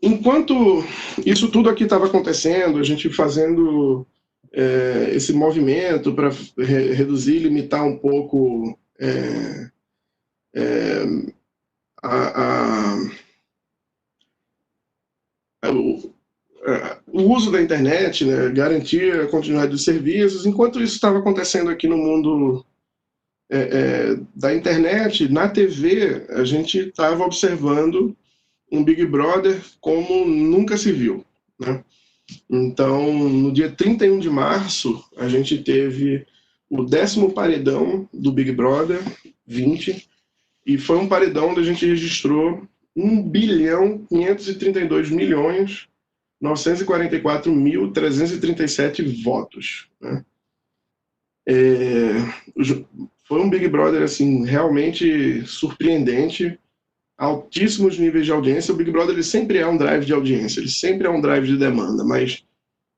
Enquanto isso tudo aqui estava acontecendo, a gente fazendo esse movimento para reduzir, limitar um pouco o uso da internet, né, garantir a continuidade dos serviços. Enquanto isso estava acontecendo aqui no mundo da internet, na TV, a gente estava observando um Big Brother como nunca se viu, né? Então, no dia 31 de março, a gente teve o 10º paredão do Big Brother 20, e foi um paredão onde a gente registrou 1.532.944.337 votos, né? Foi um Big Brother assim, realmente surpreendente, altíssimos níveis de audiência. O Big Brother ele sempre é um drive de audiência, ele sempre é um drive de demanda, mas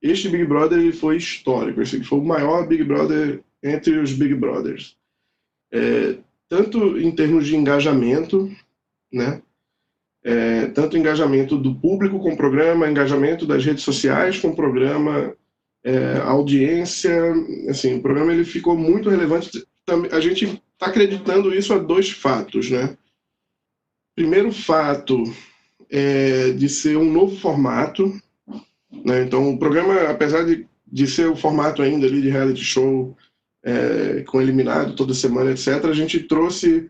este Big Brother ele foi histórico, esse foi o maior Big Brother entre os Big Brothers. Tanto em termos de engajamento, né? Tanto engajamento do público com o programa, engajamento das redes sociais com o programa, audiência, assim, o programa ele ficou muito relevante. A gente está acreditando isso a 2 fatos, né? Primeiro fato de ser um novo formato, né? Então o programa, apesar de ser o formato ainda ali de reality show, com eliminado toda semana, etc., a gente trouxe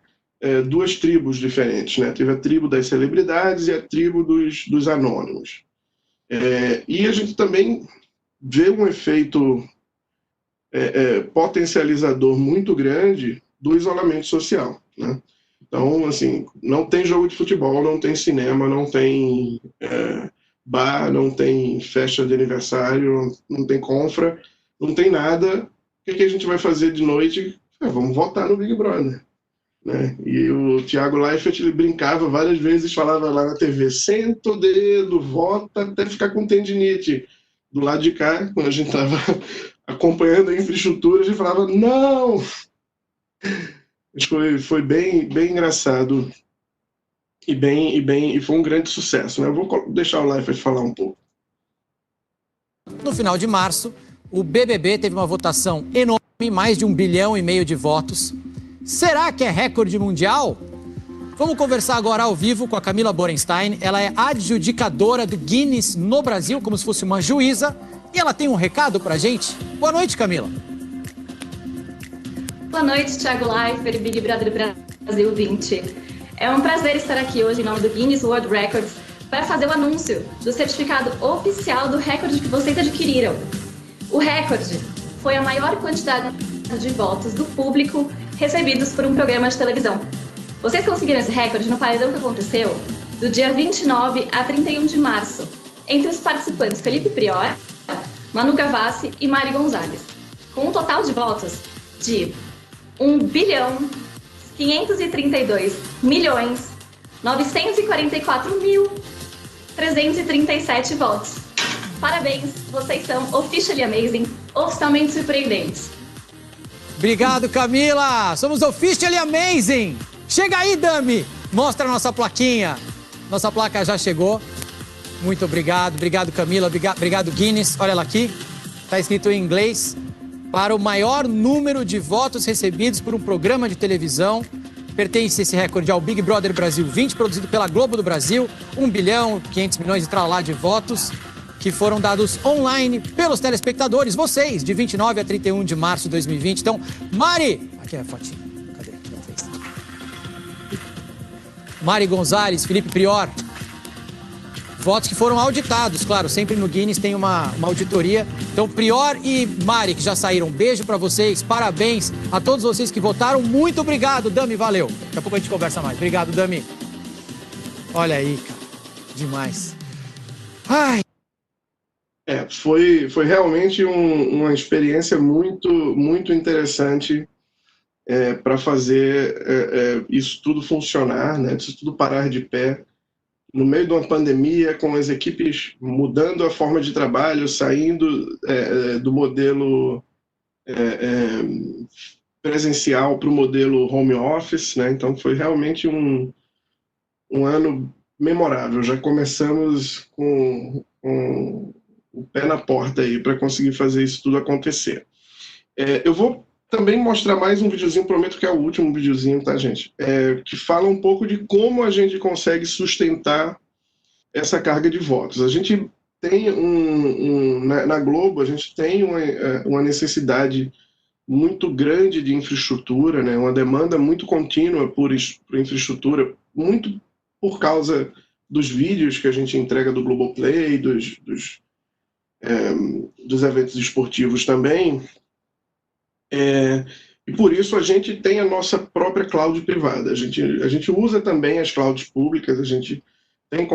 2 tribos diferentes, né? Teve a tribo das celebridades e a tribo dos anônimos. E a gente também vê um efeito potencializador muito grande do isolamento social, né? Então, assim, não tem jogo de futebol, não tem cinema, não tem bar, não tem festa de aniversário, não tem confra, não tem nada. O que a gente vai fazer de noite? Vamos votar no Big Brother, né? E o Thiago Leifert, ele brincava várias vezes, falava lá na TV, senta o dedo, vota até ficar com tendinite. Do lado de cá, quando a gente estava acompanhando a infraestrutura, a gente falava, não! Foi bem engraçado e foi um grande sucesso, né? Eu vou deixar o Leifert falar um pouco. No final de março, o BBB teve uma votação enorme, mais de 1,5 bilhão de votos. Será que é recorde mundial? Vamos conversar agora ao vivo com a Camila Borenstein. Ela é adjudicadora do Guinness no Brasil, como se fosse uma juíza. E ela tem um recado pra gente. Boa noite, Camila. Boa noite, Thiago Leifert e Big Brother Brasil 20. É um prazer estar aqui hoje em nome do Guinness World Records para fazer o anúncio do certificado oficial do recorde que vocês adquiriram. O recorde foi a maior quantidade de votos do público recebidos por um programa de televisão. Vocês conseguiram esse recorde no paredão que aconteceu do dia 29 a 31 de março, entre os participantes Felipe Prior, Manu Gavassi e Mari Gonzalez, com um total de votos de 1.532.944.337 votos. Parabéns, vocês são officially amazing, oficialmente surpreendentes. Obrigado, Camila. Somos officially amazing. Chega aí, Dami. Mostra a nossa plaquinha. Nossa placa já chegou. Muito obrigado. Obrigado, Camila. Obrigado, Guinness. Olha ela aqui. Está escrito em inglês. Para o maior número de votos recebidos por um programa de televisão. Pertence esse recorde ao Big Brother Brasil 20, produzido pela Globo do Brasil. 1.500.000.000 e tralá de votos que foram dados online pelos telespectadores, vocês, de 29 a 31 de março de 2020. Então, Mari... Aqui é a fotinha. Cadê? Mari Gonzalez, Felipe Prior. Votos que foram auditados, claro, sempre no Guinness tem uma auditoria. Então, Prior e Mari, que já saíram, beijo pra vocês, parabéns a todos vocês que votaram. Muito obrigado, Dami, valeu. Daqui a pouco a gente conversa mais. Obrigado, Dami. Olha aí, cara, demais. Ai... Foi realmente uma experiência muito interessante para fazer isso tudo funcionar, né? Isso tudo parar de pé. No meio de uma pandemia, com as equipes mudando a forma de trabalho, saindo do modelo presencial para o modelo home office, né? Então foi realmente um ano memorável. Já começamos com o pé na porta aí para conseguir fazer isso tudo acontecer. Eu vou também mostrar mais um videozinho, prometo que é o último videozinho, tá, gente? Que fala um pouco de como a gente consegue sustentar essa carga de votos. A gente tem na Globo, a gente tem uma necessidade muito grande de infraestrutura, né? Uma demanda muito contínua por infraestrutura, muito por causa dos vídeos que a gente entrega do Globoplay, dos eventos esportivos também, e por isso a gente tem a nossa própria cloud privada. A gente usa também as clouds públicas, a gente tem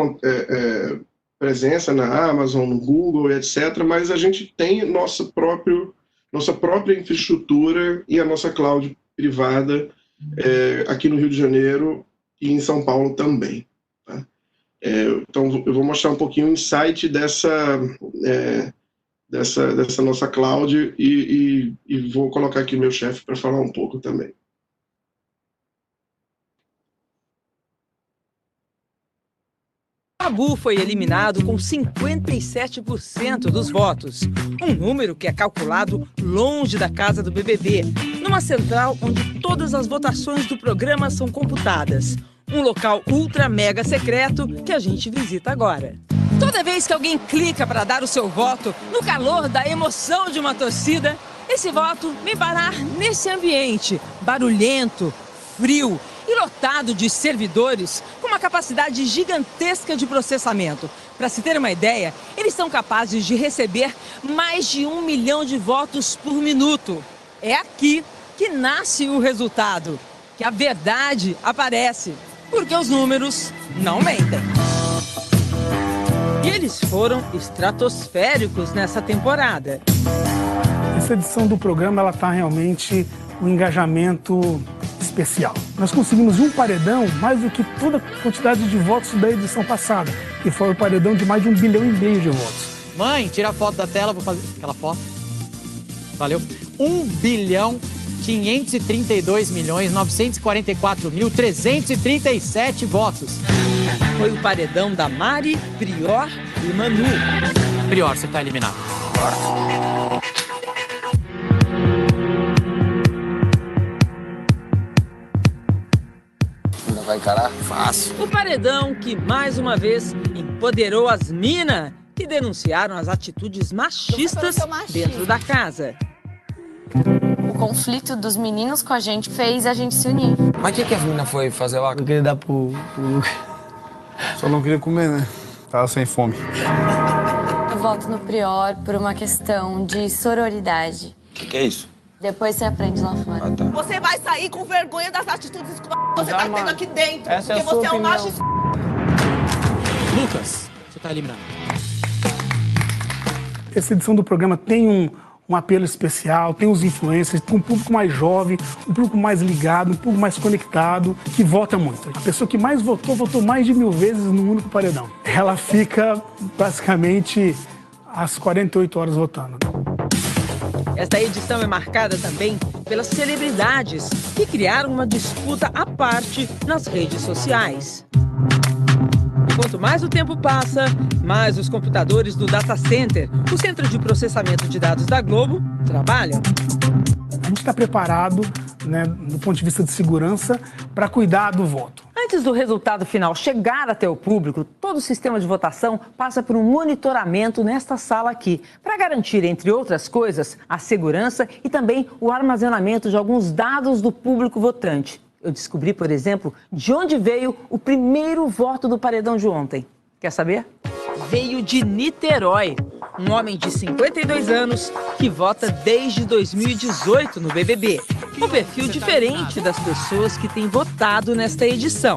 presença na Amazon, no Google, etc., mas a gente tem nossa própria infraestrutura e a nossa cloud privada aqui no Rio de Janeiro e em São Paulo também. Tá? Então, eu vou mostrar um pouquinho o insight dessa nossa cloud e vou colocar aqui meu chefe para falar um pouco também. Babu foi eliminado com 57% dos votos, um número que é calculado longe da casa do BBB, numa central onde todas as votações do programa são computadas. Um local ultra mega secreto que a gente visita agora. Toda vez que alguém clica para dar o seu voto, no calor da emoção de uma torcida, esse voto vem parar nesse ambiente barulhento, frio e lotado de servidores com uma capacidade gigantesca de processamento. Para se ter uma ideia, eles são capazes de receber mais de 1 milhão de votos por minuto. É aqui que nasce o resultado, que a verdade aparece, porque os números não mentem. E eles foram estratosféricos nessa temporada. Essa edição do programa ela tá realmente um engajamento especial. Nós conseguimos um paredão mais do que toda a quantidade de votos da edição passada, que foi o paredão de mais de 1,5 bilhão de votos. Mãe, tira a foto da tela, vou fazer aquela foto. Valeu. 1.532.944.337 votos. Foi o paredão da Mari, Prior e Manu. Prior, você tá eliminado. Vai encarar? Fácil. O paredão que, mais uma vez, empoderou as minas que denunciaram as atitudes machistas dentro da casa. O conflito dos meninos com a gente fez a gente se unir. Mas o que as meninas foi fazer lá? Eu queria dar pro Lucas. Só não queria comer, né? Tava sem fome. Eu voto no Prior por uma questão de sororidade. O que é isso? Depois você aprende lá fora. Ah, tá. Você vai sair com vergonha das atitudes que você tá tendo aqui dentro. Essa porque é a sua você é um macho. Lucas, você tá eliminado. Essa edição do programa tem um apelo especial, tem os influencers, tem um público mais jovem, um público mais ligado, um público mais conectado, que vota muito. A pessoa que mais votou mais de 1000 vezes no único paredão. Ela fica basicamente às 48 horas votando. Esta edição é marcada também pelas celebridades que criaram uma disputa à parte nas redes sociais. E quanto mais o tempo passa, mais os computadores do Data Center, o centro de processamento de dados da Globo, trabalham. A gente está preparado, né, do ponto de vista de segurança, para cuidar do voto. Antes do resultado final chegar até o público, todo o sistema de votação passa por um monitoramento nesta sala aqui, para garantir, entre outras coisas, a segurança e também o armazenamento de alguns dados do público votante. Eu descobri, por exemplo, de onde veio o primeiro voto do paredão de ontem. Quer saber? Veio de Niterói. Um homem de 52 anos que vota desde 2018 no BBB. Um perfil diferente das pessoas que têm votado nesta edição.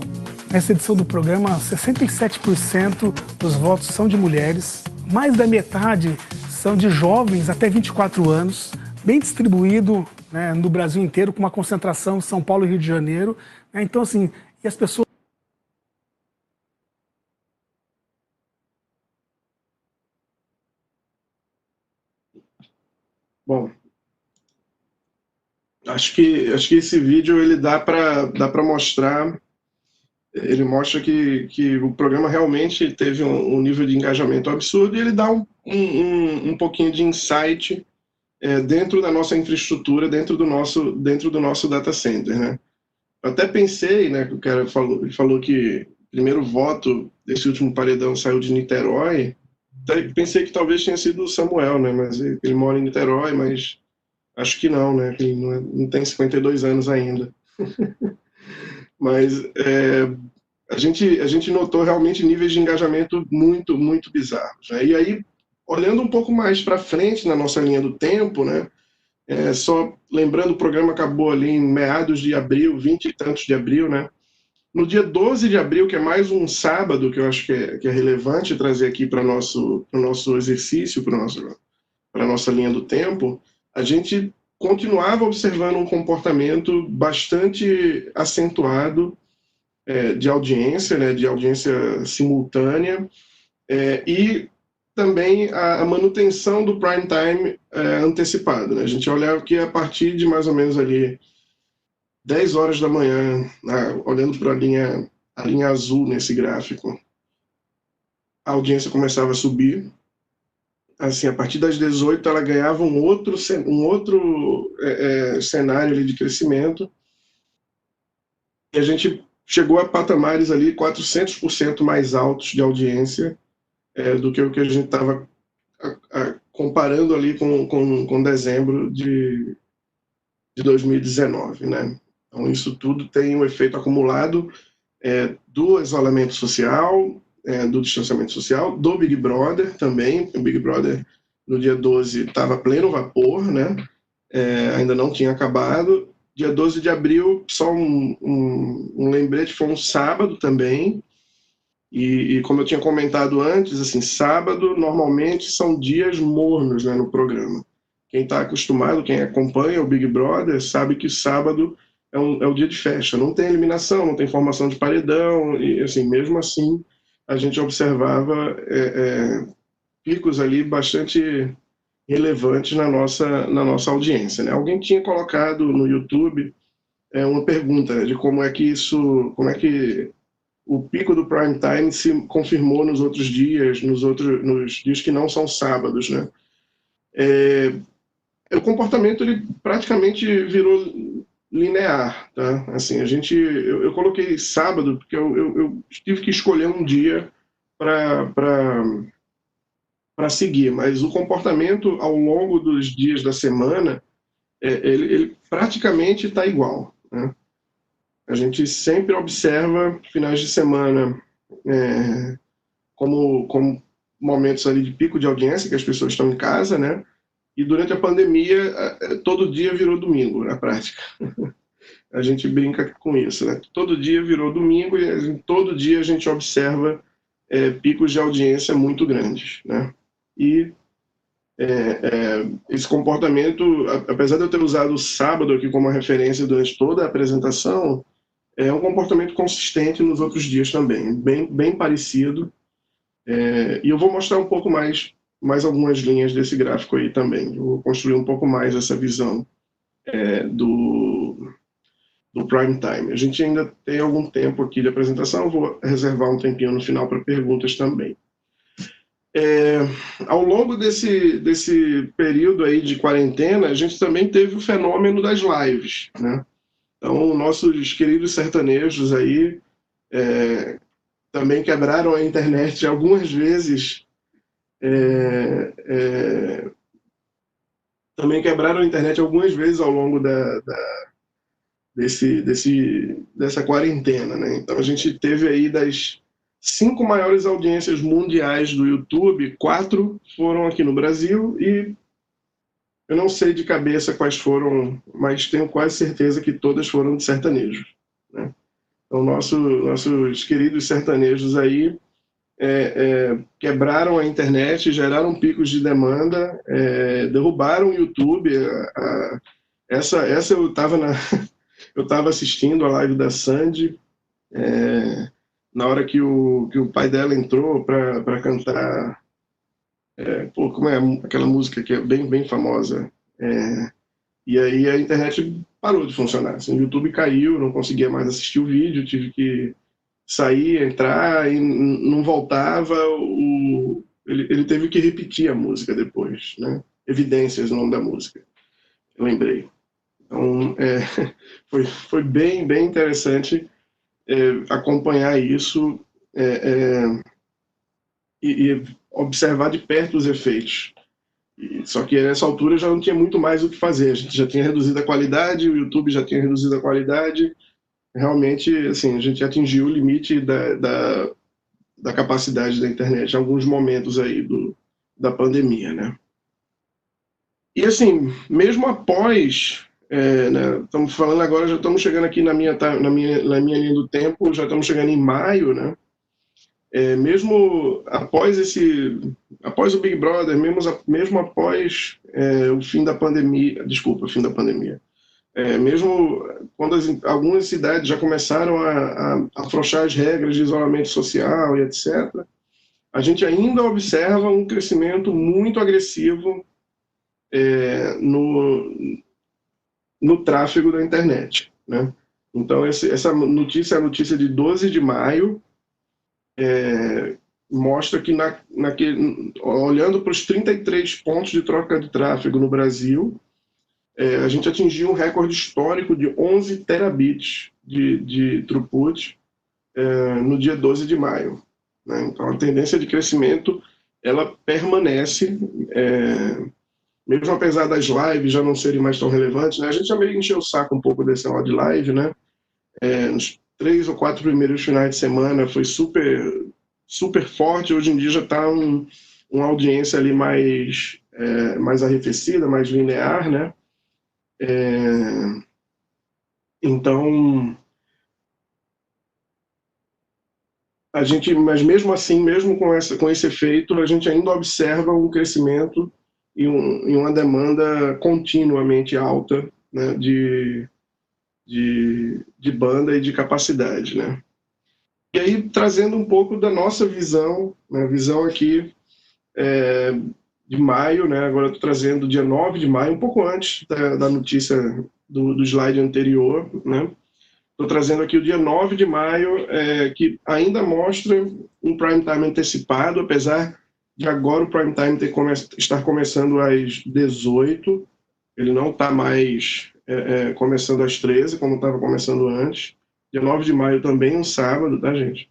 Nessa edição do programa, 67% dos votos são de mulheres, mais da metade são de jovens até 24 anos, bem distribuído, né, no Brasil inteiro, com uma concentração em São Paulo e Rio de Janeiro. Né? Então, assim, e as pessoas... Bom, acho que esse vídeo ele dá para mostrar, ele mostra que o programa realmente teve um nível de engajamento absurdo e ele dá um pouquinho de insight dentro da nossa infraestrutura, dentro do nosso data center, né? Eu até pensei, né, que o cara falou que o primeiro voto desse último paredão saiu de Niterói. Pensei que talvez tenha sido o Samuel, né? Mas ele mora em Niterói, mas acho que não, né? Ele não tem 52 anos ainda. Mas a gente notou realmente níveis de engajamento muito, muito bizarros, né? E aí, olhando um pouco mais para frente na nossa linha do tempo, né? Só lembrando, o programa acabou ali em meados de abril, 20 e tantos de abril, né? No dia 12 de abril, que é mais um sábado, que eu acho que é relevante trazer aqui para o nosso exercício, para a nossa linha do tempo, a gente continuava observando um comportamento bastante acentuado de audiência, né, de audiência simultânea, e também a manutenção do prime time antecipado, né? A gente olhava que a partir de mais ou menos ali 10 horas da manhã, olhando para a linha azul nesse gráfico, a audiência começava a subir. Assim, a partir das 18 ela ganhava um outro cenário ali de crescimento. E a gente chegou a patamares ali 400% mais altos de audiência do que o que a gente estava comparando ali com dezembro de 2019, né? Então, isso tudo tem um efeito acumulado do isolamento social, do distanciamento social, do Big Brother também. O Big Brother, no dia 12, estava pleno vapor, né? Ainda não tinha acabado. Dia 12 de abril, só um lembrete, foi um sábado também. E como eu tinha comentado antes, assim, sábado normalmente são dias mornos, né, no programa. Quem está acostumado, quem acompanha o Big Brother, sabe que sábado é o dia de festa. Não tem eliminação, não tem formação de paredão, e assim, mesmo assim a gente observava picos ali bastante relevantes na nossa audiência, né? Alguém tinha colocado no YouTube uma pergunta, né, de como é que o pico do prime time se confirmou nos outros dias, nos dias que não são sábados, né? O comportamento ele praticamente virou linear, tá? Assim, eu coloquei sábado porque eu tive que escolher um dia para seguir, mas o comportamento ao longo dos dias da semana, ele praticamente está igual, né? A gente sempre observa finais de semana como momentos ali de pico de audiência, que as pessoas estão em casa, né? E durante a pandemia, todo dia virou domingo, na prática. A gente brinca com isso, né? Todo dia virou domingo e todo dia a gente observa picos de audiência muito grandes, né? E esse comportamento, apesar de eu ter usado o sábado aqui como referência durante toda a apresentação, é um comportamento consistente nos outros dias também, bem parecido. E eu vou mostrar um pouco mais algumas linhas desse gráfico aí também. Eu vou construir um pouco mais essa visão do prime time. A gente ainda tem algum tempo aqui de apresentação, vou reservar um tempinho no final para perguntas também. Ao longo desse período aí de quarentena, a gente também teve o fenômeno das lives, né? Então, nossos queridos sertanejos aí também quebraram a internet algumas vezes. Também quebraram a internet algumas vezes ao longo dessa quarentena, né? Então, a gente teve aí das 5 maiores audiências mundiais do YouTube, 4 foram aqui no Brasil e eu não sei de cabeça quais foram, mas tenho quase certeza que todas foram de sertanejos, né? Então, nossos queridos sertanejos aí quebraram a internet, geraram picos de demanda, derrubaram o YouTube. Essa eu estava assistindo a live da Sandy, na hora que o pai dela entrou para cantar, como é aquela música que é bem famosa, e aí a internet parou de funcionar, assim, o YouTube caiu, não conseguia mais assistir o vídeo, tive que sair, entrar e não voltava, ele teve que repetir a música depois, né? Evidências, o nome da música, eu lembrei. Então, foi bem interessante acompanhar isso e observar de perto os efeitos. Só que nessa altura já não tinha muito mais o que fazer, a gente já tinha reduzido a qualidade, o YouTube já tinha reduzido a qualidade, realmente, assim, a gente atingiu o limite da capacidade da internet em alguns momentos aí da pandemia, né? E assim, mesmo após, né, estamos falando agora, já estamos chegando aqui na minha linha do tempo, já estamos chegando em maio, né? Mesmo após o Big Brother, mesmo após o fim da pandemia, mesmo quando algumas cidades já começaram a afrouxar as regras de isolamento social e etc., a gente ainda observa um crescimento muito agressivo no tráfego da internet, né? Então, essa notícia é a notícia de 12 de maio, mostra que, olhando para os 33 pontos de troca de tráfego no Brasil, a gente atingiu um recorde histórico de 11 terabits de throughput no dia 12 de maio, né? Então, a tendência de crescimento ela permanece, mesmo apesar das lives já não serem mais tão relevantes, né? A gente já meio encheu o saco um pouco desse negócio de live, né? Nos 3 ou 4 primeiros finais de semana foi super forte, hoje em dia já está uma audiência ali mais arrefecida, mais linear, né? Então, mas mesmo assim, mesmo com esse efeito, a gente ainda observa um crescimento e uma demanda continuamente alta, né, de banda e de capacidade, né? E aí, trazendo um pouco da nossa visão, né, visão aqui de maio, né? Agora estou trazendo dia 9 de maio, um pouco antes da notícia do slide anterior, né? Estou trazendo aqui o dia 9 de maio, que ainda mostra um prime time antecipado, apesar de agora o prime time estar começando às 18, ele não está mais começando às 13, como estava começando antes. Dia 9 de maio também, um sábado, tá, gente?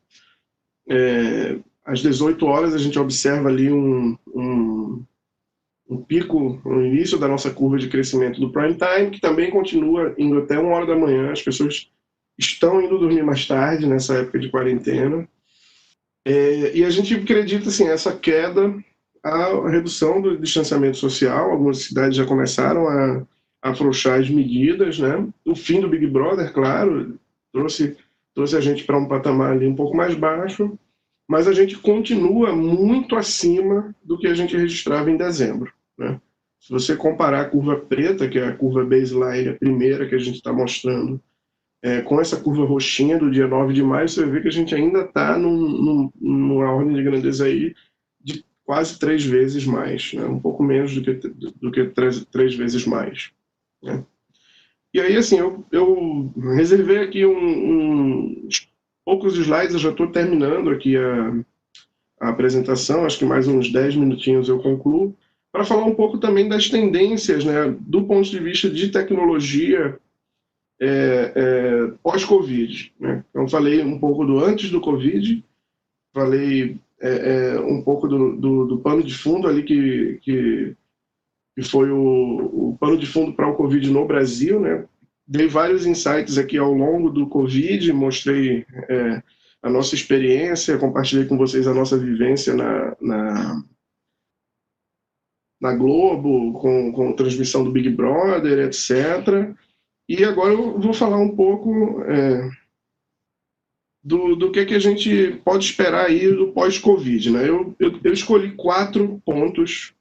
Às 18 horas a gente observa ali um pico no início da nossa curva de crescimento do prime time, que também continua indo até 1 hora da manhã. As pessoas estão indo dormir mais tarde nessa época de quarentena. E a gente acredita, assim, essa queda, a redução do distanciamento social. Algumas cidades já começaram a afrouxar as medidas, né? O fim do Big Brother, claro, trouxe a gente para um patamar ali um pouco mais baixo, mas a gente continua muito acima do que a gente registrava em dezembro, né? Se você comparar a curva preta, que é a curva baseline, a primeira que a gente está mostrando, com essa curva roxinha do dia 9 de maio, você vai ver que a gente ainda está numa ordem de grandeza aí de quase 3 vezes mais, né? Um pouco menos do que 3 vezes mais, né? E aí, assim, eu reservei aqui uns poucos slides, eu já estou terminando aqui a apresentação, acho que mais uns 10 minutinhos eu concluo, para falar um pouco também das tendências, né, do ponto de vista de tecnologia pós-Covid, né? Então, falei um pouco do antes do Covid, falei um pouco do pano de fundo ali que foi o pano de fundo para o Covid no Brasil, né? Dei vários insights aqui ao longo do Covid, mostrei a nossa experiência, compartilhei com vocês a nossa vivência na Globo, com transmissão do Big Brother, etc. E agora eu vou falar um pouco do que a gente pode esperar aí do pós-Covid, né? Eu escolhi 4 pontos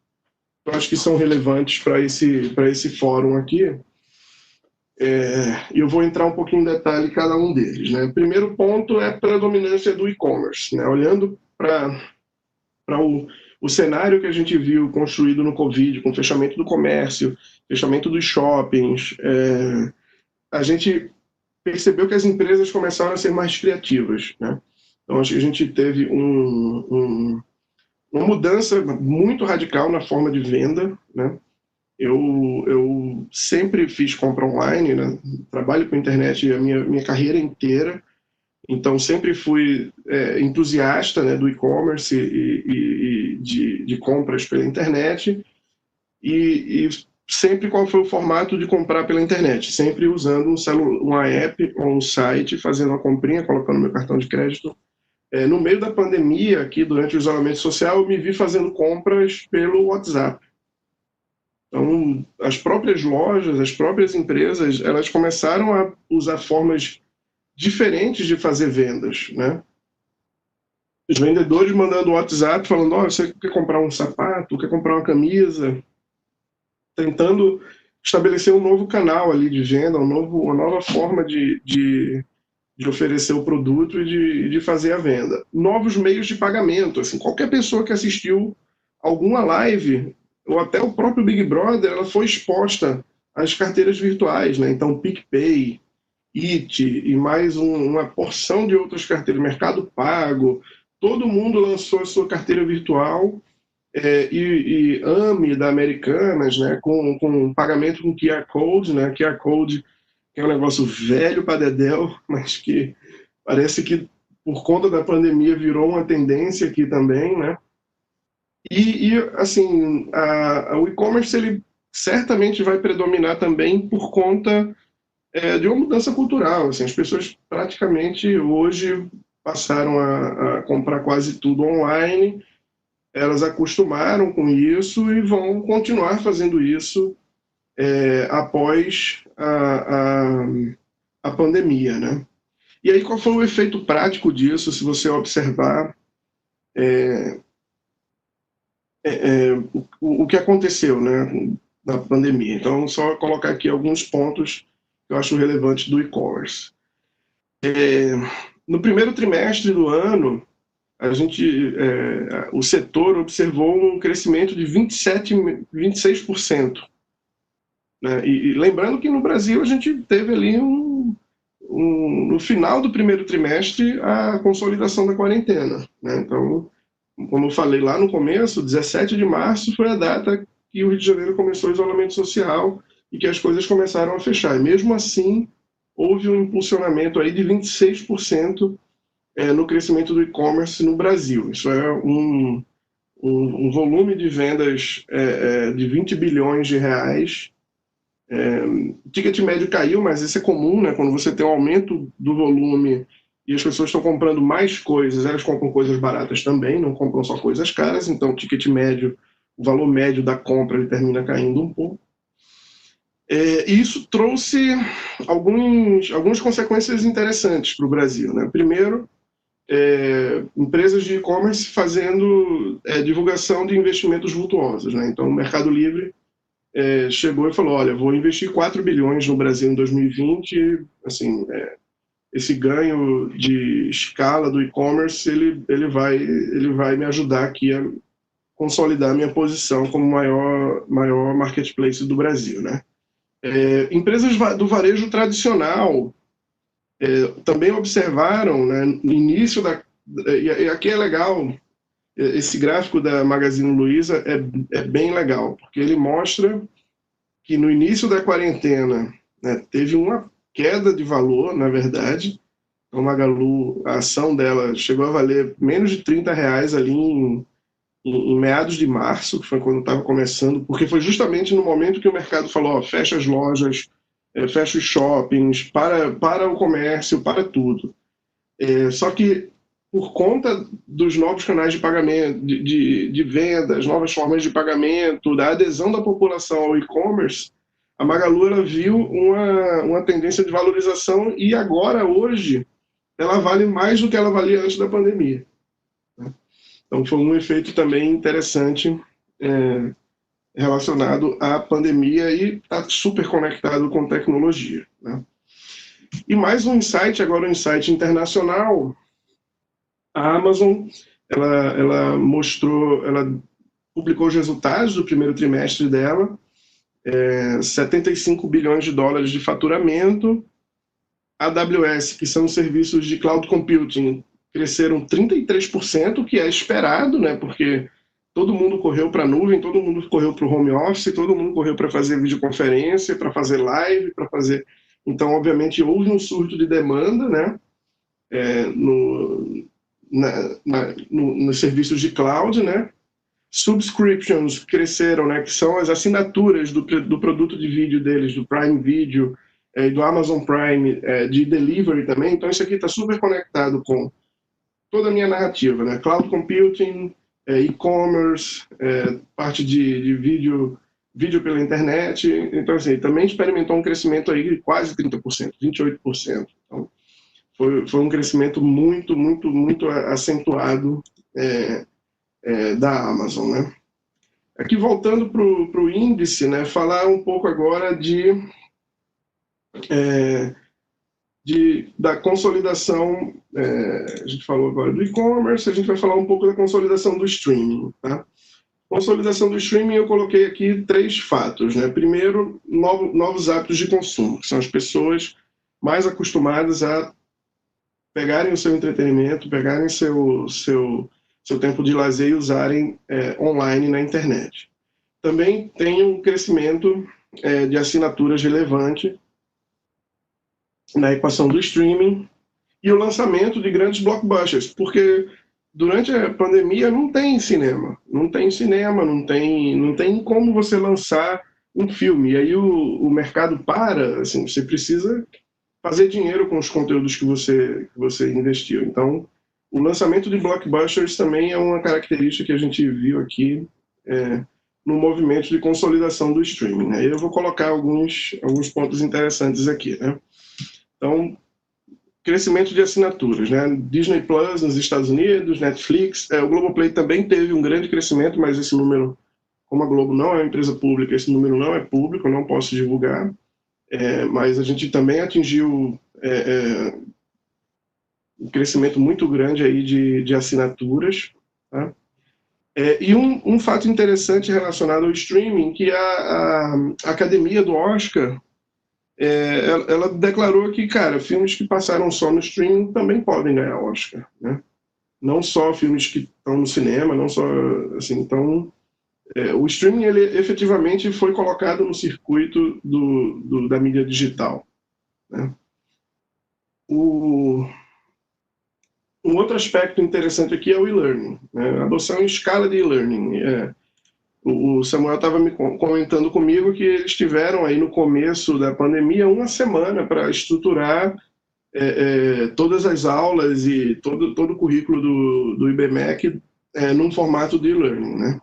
que eu acho que são relevantes para esse fórum aqui. E eu vou entrar um pouquinho em detalhe em cada um deles, né? O primeiro ponto é a predominância do e-commerce, né? Olhando para o cenário que a gente viu construído no Covid, com fechamento do comércio, fechamento dos shoppings, a gente percebeu que as empresas começaram a ser mais criativas, né? Então, acho que a gente teve uma mudança muito radical na forma de venda, né? Eu sempre fiz compra online, né? Trabalho com internet a minha carreira inteira, então sempre fui entusiasta, né, do e-commerce e de compras pela internet, e sempre qual foi o formato de comprar pela internet, sempre usando uma app ou um site, fazendo uma comprinha, colocando meu cartão de crédito. No meio da pandemia, aqui durante o isolamento social, eu me vi fazendo compras pelo WhatsApp. Então, as próprias lojas, as próprias empresas, elas começaram a usar formas diferentes de fazer vendas, né? Os vendedores mandando WhatsApp, falando, você quer comprar um sapato, quer comprar uma camisa, tentando estabelecer um novo canal ali de venda, uma nova forma de oferecer o produto e de fazer a venda. Novos meios de pagamento, assim, qualquer pessoa que assistiu alguma live, ou até o próprio Big Brother, ela foi exposta às carteiras virtuais, né? Então, PicPay, It e mais uma porção de outras carteiras, Mercado Pago, todo mundo lançou a sua carteira virtual, e AME da Americanas, né? Com pagamento com QR Code, né? QR Code que é um negócio velho para dedéu, mas que parece que por conta da pandemia virou uma tendência aqui também, né? E assim, o e-commerce ele certamente vai predominar também por conta de uma mudança cultural. Assim, as pessoas praticamente hoje passaram a comprar quase tudo online, elas acostumaram com isso e vão continuar fazendo isso após a pandemia, né? E aí qual foi o efeito prático disso, se você observar o que aconteceu, né, na pandemia. Então, só colocar aqui alguns pontos que eu acho relevantes do e-commerce. No primeiro trimestre do ano, o setor observou um crescimento de 26%. Né? E lembrando que no Brasil a gente teve ali no final do primeiro trimestre a consolidação da quarentena, né? Então, como eu falei lá no começo, 17 de março foi a data que o Rio de Janeiro começou o isolamento social e que as coisas começaram a fechar. E mesmo assim, houve um impulsionamento aí de 26% no crescimento do e-commerce no Brasil. Isso é um volume de vendas de 20 bilhões de reais. O ticket médio caiu, mas isso é comum, né? Quando você tem um aumento do volume e as pessoas estão comprando mais coisas, elas compram coisas baratas também, não compram só coisas caras, então o ticket médio, o valor médio da compra, ele termina caindo um pouco. E isso trouxe algumas consequências interessantes para o Brasil, né? Primeiro, empresas de e-commerce fazendo divulgação de investimentos vultuosos, né? Então o Mercado Livre chegou e falou, olha, vou investir 4 bilhões no Brasil em 2020, assim, esse ganho de escala do e-commerce, ele vai me ajudar aqui a consolidar minha posição como maior marketplace do Brasil, né? Empresas do varejo tradicional também observaram, né, no início e aqui é legal, esse gráfico da Magazine Luiza é bem legal, porque ele mostra que no início da quarentena, né, teve uma queda de valor, na verdade. Então, Magalu, a ação dela chegou a valer menos de R$30 ali em meados de março, que foi quando estava começando, porque foi justamente no momento que o mercado falou, ó, fecha as lojas, fecha os shoppings, para o comércio, para tudo. Só que, por conta dos novos canais de pagamento, de vendas, novas formas de pagamento, da adesão da população ao e-commerce, a Magalu ela viu uma tendência de valorização e agora, hoje, ela vale mais do que ela valia antes da pandemia. Então, foi um efeito também interessante relacionado à pandemia e está super conectado com tecnologia, né? E mais um insight, agora um insight internacional. A Amazon, ela publicou os resultados do primeiro trimestre dela, 75 bilhões de dólares de faturamento. AWS, que são serviços de cloud computing, cresceram 33%, que é esperado, né? Porque todo mundo correu para a nuvem, todo mundo correu para o home office, todo mundo correu para fazer videoconferência, para fazer live, para fazer... Então, obviamente, houve um surto de demanda, né? Nos serviços de cloud, né? Subscriptions cresceram, né? Que são as assinaturas do produto de vídeo deles, do Prime Video e do Amazon Prime, de delivery também. Então, isso aqui está super conectado com toda a minha narrativa, né? Cloud computing, e-commerce, parte de vídeo pela internet. Então, assim, também experimentou um crescimento aí de quase 30%, 28%. Então, foi um crescimento muito, muito, muito acentuado da Amazon, né? Aqui, voltando para o índice, né? Falar um pouco agora da consolidação, a gente falou agora do e-commerce, a gente vai falar um pouco da consolidação do streaming, tá? Consolidação do streaming, eu coloquei aqui 3 fatos, né? Primeiro, novos hábitos de consumo, que são as pessoas mais acostumadas a pegarem o seu entretenimento, pegarem seu tempo de lazer e usarem online na internet. Também tem um crescimento de assinaturas relevante na equação do streaming e o lançamento de grandes blockbusters, porque durante a pandemia não tem cinema, não tem como você lançar um filme, e aí o mercado para, assim, você precisa fazer dinheiro com os conteúdos que você investiu. Então, o lançamento de blockbusters também é uma característica que a gente viu aqui no movimento de consolidação do streaming, né? Eu vou colocar alguns pontos interessantes aqui, né? Então, crescimento de assinaturas, né? Disney Plus nos Estados Unidos, Netflix, o Globoplay também teve um grande crescimento, mas esse número, como a Globo não é uma empresa pública, esse número não é público, eu não posso divulgar, mas a gente também atingiu um crescimento muito grande aí de assinaturas, tá? E um fato interessante relacionado ao streaming, que a Academia do Oscar, ela declarou que, cara, filmes que passaram só no streaming também podem ganhar Oscar, né? Não só filmes que estão no cinema, não só, assim, então, O streaming, ele efetivamente foi colocado no circuito da mídia digital, né? Um outro aspecto interessante aqui é o e-learning, né? A adoção em escala de e-learning. O Samuel estava me comentando comigo que eles tiveram aí no começo da pandemia uma semana para estruturar todas as aulas e todo o currículo do IBMEC num formato de e-learning, né?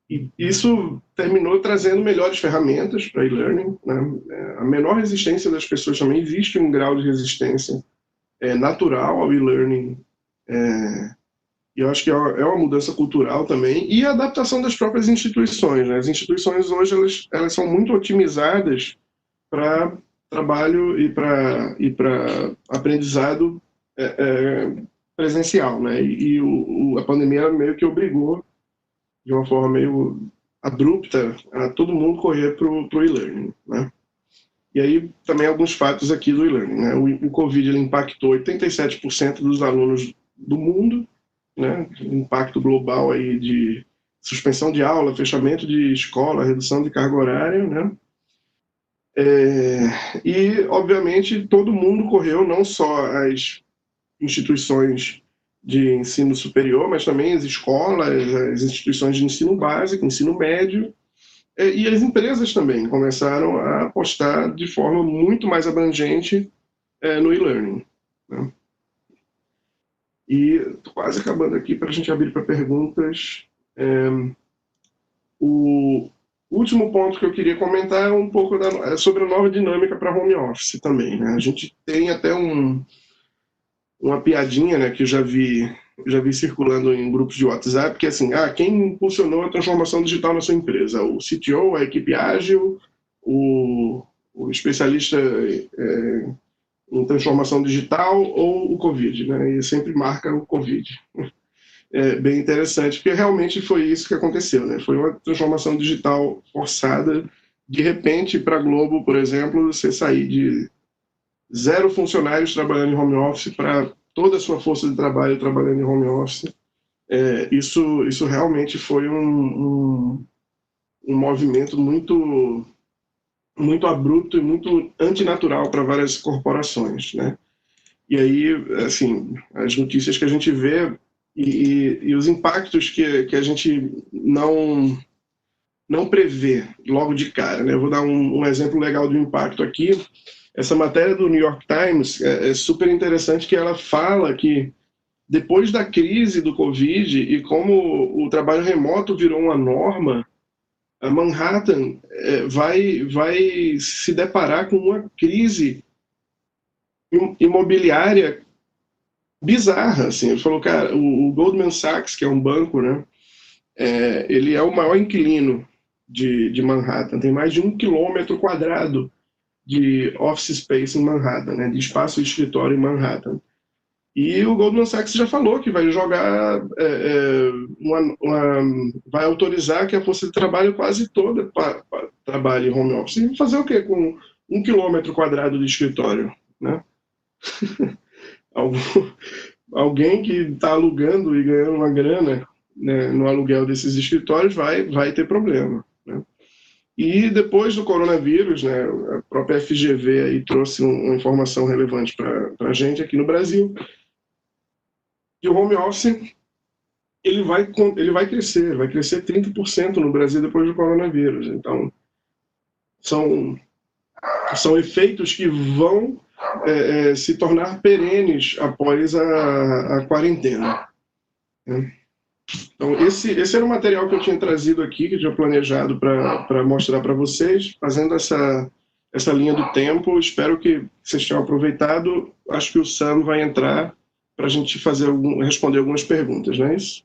E isso terminou trazendo melhores ferramentas para e-learning, né? A menor resistência das pessoas também, existe um grau de resistência natural ao e-learning, e eu acho que é uma mudança cultural também, e a adaptação das próprias instituições, né? As instituições hoje elas são muito otimizadas para trabalho e para aprendizado presencial, né? E a pandemia meio que obrigou, de uma forma meio abrupta, a todo mundo correr para o e-learning, né? E aí também alguns fatos aqui do e-learning, né? O Covid ele impactou 87% dos alunos do mundo, né? Impacto global aí de suspensão de aula, fechamento de escola, redução de carga horária, né? E, obviamente, todo mundo correu, não só as instituições de ensino superior, mas também as escolas, as instituições de ensino básico, ensino médio, e as empresas também começaram a apostar de forma muito mais abrangente no e-learning, né? E estou quase acabando aqui para a gente abrir para perguntas. O último ponto que eu queria comentar é um pouco sobre a nova dinâmica para home office também, né? A gente tem até uma piadinha, né, que eu já vi circulando em grupos de WhatsApp, que é assim, quem impulsionou a transformação digital na sua empresa? O CTO, a equipe ágil, o especialista em transformação digital ou o Covid, né? E sempre marca o Covid. É bem interessante, porque realmente foi isso que aconteceu, né? Foi uma transformação digital forçada. De repente, para a Globo, por exemplo, você sair de 0 funcionários trabalhando em home office para toda a sua força de trabalho trabalhando em home office. Isso realmente foi um movimento muito, muito abrupto e muito antinatural para várias corporações, né? E aí, assim, as notícias que a gente vê e os impactos que a gente não prevê logo de cara, né? Eu vou dar um exemplo legal de um impacto aqui. Essa matéria do New York Times é super interessante, que ela fala que depois da crise do Covid e como o trabalho remoto virou uma norma, a Manhattan vai se deparar com uma crise imobiliária bizarra, assim. Ele falou, cara, o Goldman Sachs, que é um banco, né, ele é o maior inquilino de Manhattan, tem mais de 1 quilômetro quadrado de office space em Manhattan, né, de espaço de escritório em Manhattan. E o Goldman Sachs já falou que vai jogar, vai autorizar que a força de trabalho quase toda trabalhe em home office. E fazer o quê com 1 quilômetro quadrado de escritório, né? Alguém que está alugando e ganhando uma grana, né, no aluguel desses escritórios vai ter problema, né? E depois do coronavírus, né, a própria FGV aí trouxe uma informação relevante para a gente aqui no Brasil, que o home office ele vai crescer 30% no Brasil depois do coronavírus. Então, são efeitos que vão se tornar perenes após a quarentena, né? Então, esse era o material que eu tinha trazido aqui, que eu tinha planejado para mostrar para vocês, fazendo essa linha do tempo. Espero que vocês tenham aproveitado. Acho que o Sam vai entrar para a gente responder algumas perguntas, não é isso?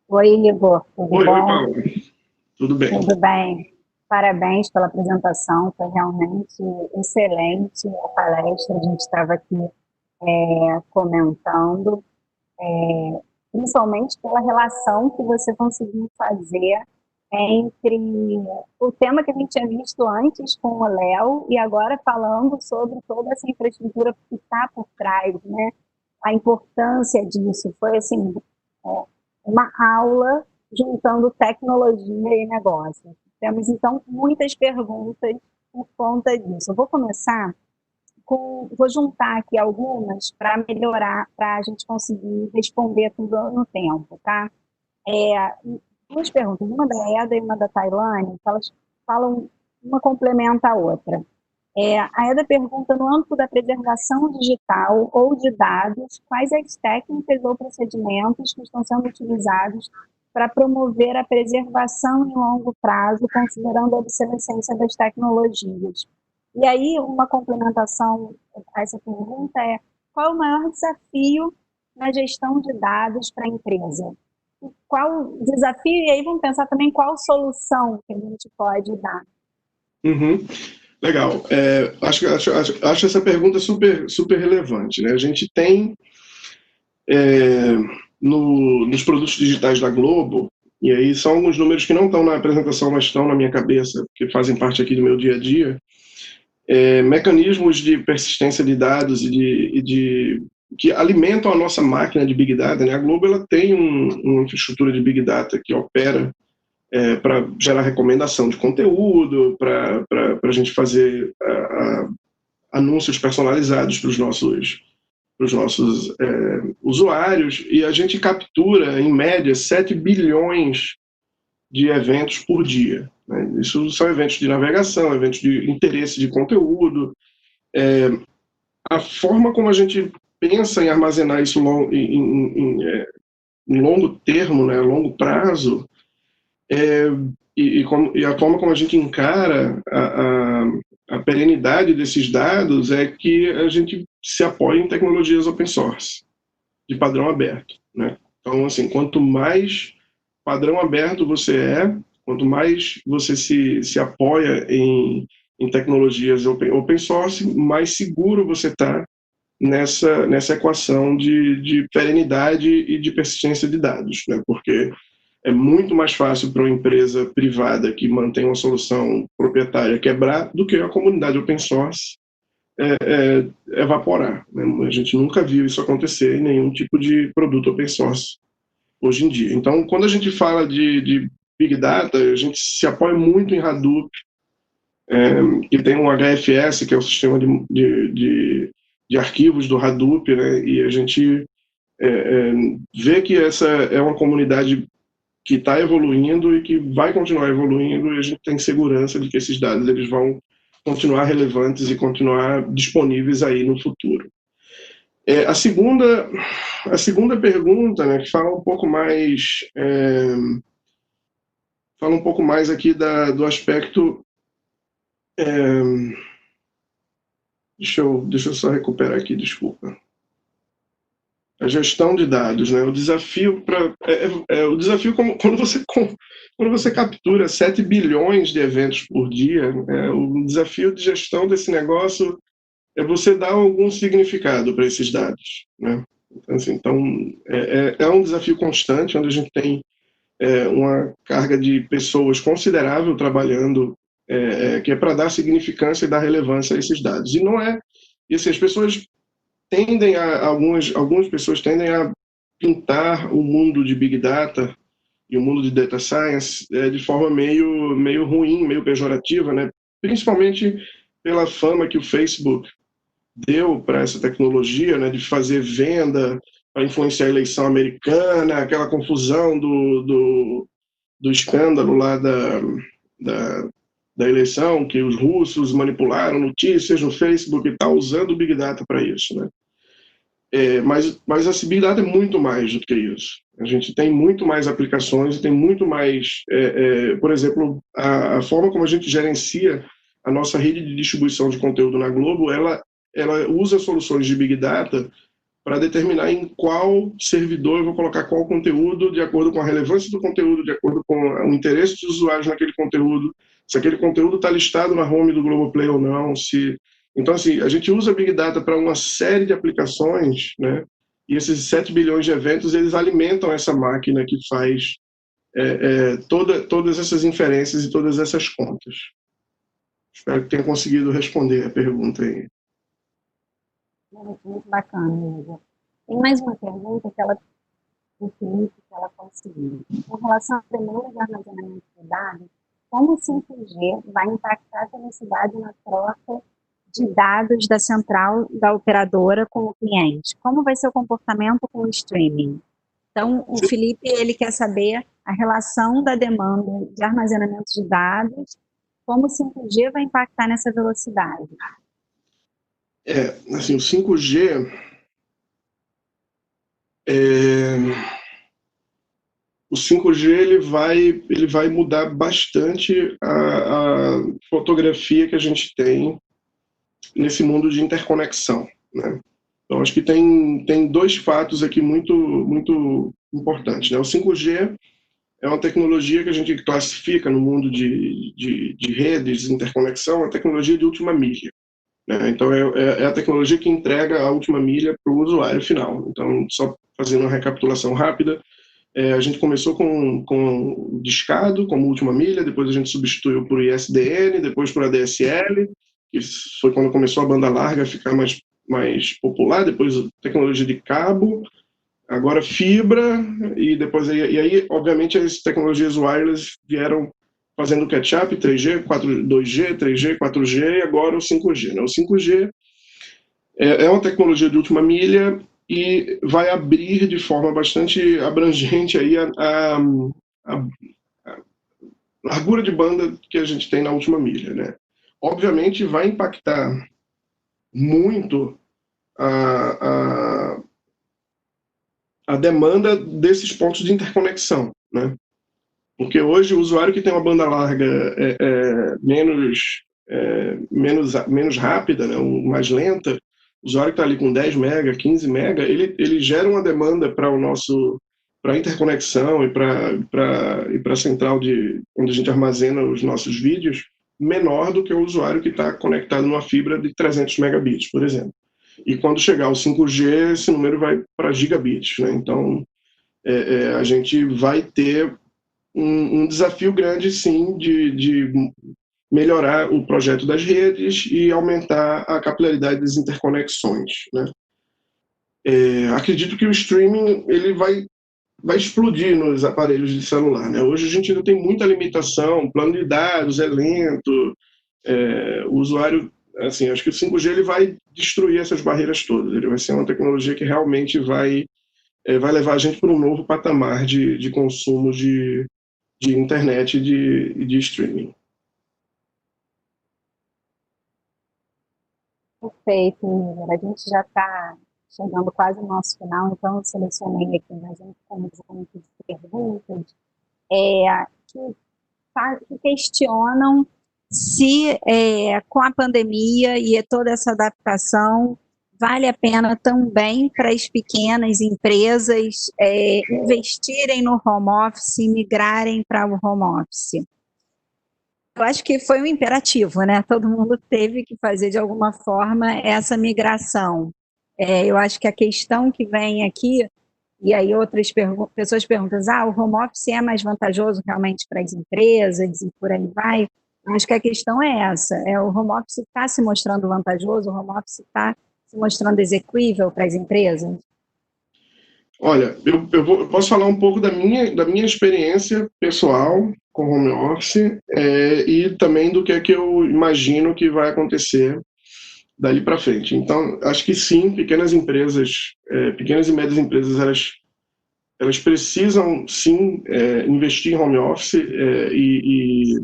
Oi, Igor. Tudo Oi, bom? Oi, Paulo. Tudo bem? Tudo bem. Parabéns pela apresentação, foi realmente excelente a palestra. A gente estava aqui comentando, principalmente pela relação que você conseguiu fazer entre o tema que a gente tinha visto antes com o Léo e agora falando sobre toda essa infraestrutura que está por trás, né? A importância disso foi assim uma aula juntando tecnologia e negócio. Temos, então, muitas perguntas por conta disso. Eu vou começar vou juntar aqui algumas para melhorar, para a gente conseguir responder tudo no tempo, tá? Duas perguntas, uma da Eda e uma da Tailane, que elas falam, uma complementa a outra. A Eda pergunta, no âmbito da preservação digital ou de dados, quais as técnicas ou procedimentos que estão sendo utilizados para promover a preservação em longo prazo, considerando a obsolescência das tecnologias? E aí, uma complementação a essa pergunta qual é o maior desafio na gestão de dados para a empresa? Qual o desafio? E aí vamos pensar também qual solução que a gente pode dar. Legal. Acho essa pergunta super relevante, né? A gente tem nos produtos digitais da Globo, e aí são alguns números que não estão na apresentação, mas estão na minha cabeça, que fazem parte aqui do meu dia a dia, mecanismos de persistência de dados que alimentam a nossa máquina de Big Data, né? A Globo ela tem uma infraestrutura de Big Data que opera para gerar recomendação de conteúdo, para a gente fazer anúncios personalizados para os nossos usuários, e a gente captura, em média, 7 bilhões de eventos por dia. Né? Isso são eventos de navegação, eventos de interesse de conteúdo. A forma como a gente pensa em armazenar isso em longo termo, né, a longo prazo, e a forma como a gente encara a perenidade desses dados é que a gente se apoia em tecnologias open source, de padrão aberto. Né? Então, assim, quanto mais padrão aberto você quanto mais você se apoia em tecnologias open source, mais seguro você está nessa equação de perenidade e de persistência de dados, né? Porque é muito mais fácil para uma empresa privada que mantém uma solução proprietária quebrar do que a comunidade open source evaporar. Né? A gente nunca viu isso acontecer em nenhum tipo de produto open source hoje em dia. Então, quando a gente fala de Big Data, a gente se apoia muito em Hadoop, que tem um HFS, que é o sistema de arquivos do Hadoop, né? E a gente vê que essa é uma comunidade que está evoluindo e que vai continuar evoluindo, e a gente tem segurança de que esses dados eles vão continuar relevantes e continuar disponíveis aí no futuro. A segunda pergunta, né, que fala um pouco mais aqui do aspecto. Deixa eu só recuperar aqui, desculpa. A gestão de dados, né? O desafio quando você captura 7 bilhões de eventos por dia, o desafio de gestão desse negócio é você dar algum significado para esses dados, né? Então, é um desafio constante, onde a gente tem uma carga de pessoas considerável trabalhando, que é para dar significância e dar relevância a esses dados. E não é... E assim, as pessoas tendem algumas pessoas tendem a pintar o mundo de Big Data e o mundo de Data Science de forma meio ruim, meio pejorativa, né? Principalmente pela fama que o Facebook deu para essa tecnologia, né, de fazer venda para influenciar a eleição americana, aquela confusão do escândalo lá da eleição, que os russos manipularam notícias no Facebook e tal, usando o Big Data para isso, né? Mas esse Big Data é muito mais do que isso. A gente tem muito mais aplicações e tem muito mais... por exemplo, a forma como a gente gerencia a nossa rede de distribuição de conteúdo na Globo, ela usa soluções de Big Data para determinar em qual servidor eu vou colocar qual conteúdo, de acordo com a relevância do conteúdo, de acordo com o interesse dos usuários naquele conteúdo, se aquele conteúdo está listado na home do Globoplay ou não. Então, assim, a gente usa Big Data para uma série de aplicações, né? E esses 7 bilhões de eventos, eles alimentam essa máquina que faz todas essas inferências e todas essas contas. Espero que tenha conseguido responder a pergunta aí. Muito bacana, Igor. Tem mais uma pergunta que ela o Felipe que ela conseguiu. Com relação à demanda de armazenamento de dados, como o 5G vai impactar a velocidade na troca de dados da central da operadora com o cliente? Como vai ser o comportamento com o streaming? Então, o Felipe, ele quer saber a relação da demanda de armazenamento de dados, como o 5G vai impactar nessa velocidade. Assim, o 5G... O 5G ele vai mudar bastante a fotografia que a gente tem nesse mundo de interconexão, né? Então, acho que tem dois fatos aqui muito importantes, né? O 5G é uma tecnologia que a gente classifica no mundo de redes, de interconexão, a tecnologia de última milha, né? Então, é a tecnologia que entrega a última milha para o usuário final. Então, só fazendo uma recapitulação rápida, a gente começou com discado como última milha, depois a gente substituiu por ISDN, depois por ADSL, que foi quando começou a banda larga a ficar mais popular, depois tecnologia de cabo, agora fibra, e aí, obviamente, as tecnologias wireless vieram fazendo catch-up, 3G, 2G, 3G, 4G, e agora o 5G, né? O 5G é uma tecnologia de última milha e vai abrir de forma bastante abrangente aí a largura de banda que a gente tem na última milha, né? Obviamente vai impactar muito a demanda desses pontos de interconexão, né? Porque hoje o usuário que tem uma banda larga menos rápida, né, mais lenta, o usuário que está ali com 10 mega, 15 mega, ele gera uma demanda para a interconexão e para a central onde a gente armazena os nossos vídeos, menor do que o usuário que está conectado numa fibra de 300 megabits, por exemplo. E quando chegar ao 5G, esse número vai para gigabits, né? Então, a gente vai ter um desafio grande, sim, de melhorar o projeto das redes e aumentar a capilaridade das interconexões, né? Acredito que o streaming ele vai explodir nos aparelhos de celular, né? Hoje a gente ainda tem muita limitação, plano de dados é lento, o usuário, assim, acho que o 5G ele vai destruir essas barreiras todas, ele vai ser uma tecnologia que realmente vai levar a gente para um novo patamar de consumo de internet e de streaming. Perfeito, Igor. A gente já está chegando quase no nosso final, então eu selecionei aqui mais um conjunto de perguntas que questionam se com a pandemia e toda essa adaptação vale a pena também para as pequenas empresas investirem no home office e migrarem para o home office. Eu acho que foi um imperativo, né? Todo mundo teve que fazer de alguma forma essa migração. Eu acho que a questão que vem aqui, e aí outras pessoas perguntam, o home office é mais vantajoso realmente para as empresas e por aí vai? Eu acho que a questão é essa, o home office está se mostrando vantajoso, o home office está se mostrando execuível para as empresas? Olha, eu posso falar um pouco da minha experiência pessoal com home office e também do que é que eu imagino que vai acontecer dali para frente. Então, acho que sim, pequenas e médias empresas, elas precisam sim investir em home office e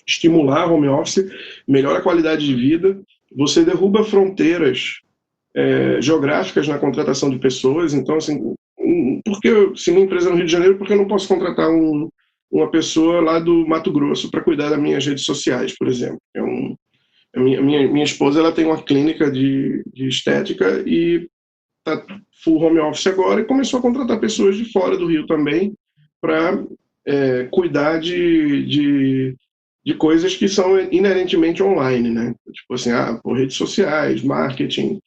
estimular home office, melhora a qualidade de vida, você derruba fronteiras geográficas na contratação de pessoas. Então, assim, se minha empresa é no Rio de Janeiro, por que eu não posso contratar uma pessoa lá do Mato Grosso para cuidar das minhas redes sociais, por exemplo? Minha esposa ela tem uma clínica de estética e está full home office agora e começou a contratar pessoas de fora do Rio também para cuidar de coisas que são inerentemente online, né? Tipo assim, por redes sociais, marketing,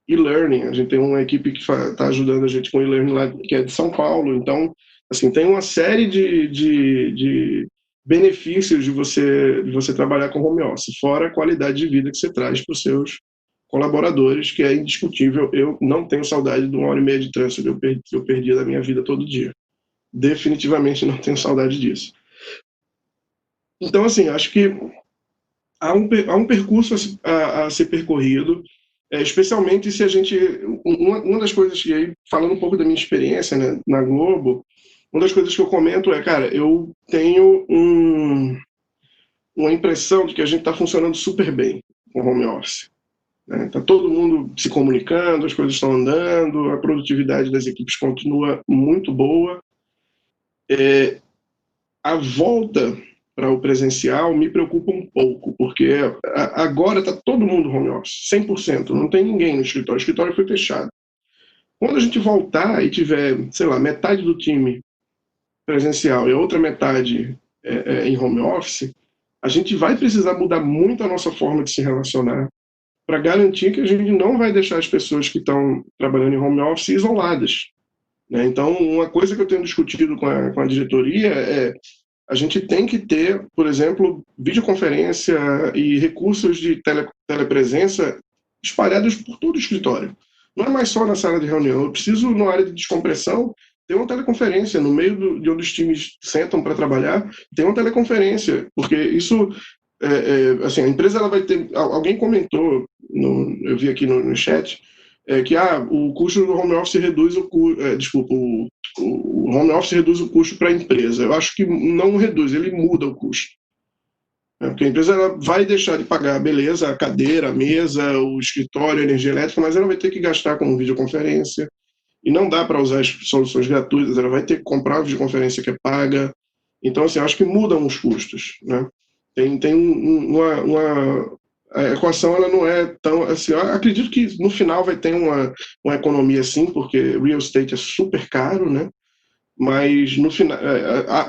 e-learning. A gente tem uma equipe que está ajudando a gente com e-learning lá, que é de São Paulo. Então, assim, tem uma série de benefícios de você trabalhar com home office, fora a qualidade de vida que você traz para os seus colaboradores, que é indiscutível. Eu não tenho saudade de 1h30 de trânsito que eu perdi da minha vida todo dia. Definitivamente não tenho saudade disso. Então, assim, acho que há um percurso a ser percorrido, especialmente se a gente... Uma das coisas que, aí, falando um pouco da minha experiência, né, na Globo, uma das coisas que eu comento é, cara, eu tenho uma impressão de que a gente está funcionando super bem com o home office. Está todo mundo se comunicando, as coisas estão andando, a produtividade das equipes continua muito boa. A volta para o presencial me preocupa um pouco, porque agora está todo mundo home office, 100%, não tem ninguém no escritório, o escritório foi fechado. Quando a gente voltar e tiver, sei lá, metade do time presencial e a outra metade em home office, a gente vai precisar mudar muito a nossa forma de se relacionar para garantir que a gente não vai deixar as pessoas que estão trabalhando em home office isoladas, né? Então, uma coisa que eu tenho discutido com a diretoria é a gente tem que ter, por exemplo, videoconferência e recursos de telepresença espalhados por todo o escritório. Não é mais só na sala de reunião. Eu preciso, na área de descompressão, ter uma teleconferência no meio de onde os times sentam para trabalhar, tem uma teleconferência, porque isso, assim, a empresa ela vai ter... Alguém comentou, eu vi aqui no chat, que o custo do home office reduz o home office reduz o custo para a empresa. Eu acho que não reduz, ele muda o custo. Porque a empresa ela vai deixar de pagar, beleza, a cadeira, a mesa, o escritório, a energia elétrica, mas ela vai ter que gastar com videoconferência, e não dá para usar as soluções gratuitas, ela vai ter que comprar uma videoconferência que é paga. Então, assim, eu acho que mudam os custos, né? A equação ela não é tão... Assim, eu acredito que no final vai ter uma economia sim, porque real estate é super caro, né? Mas no final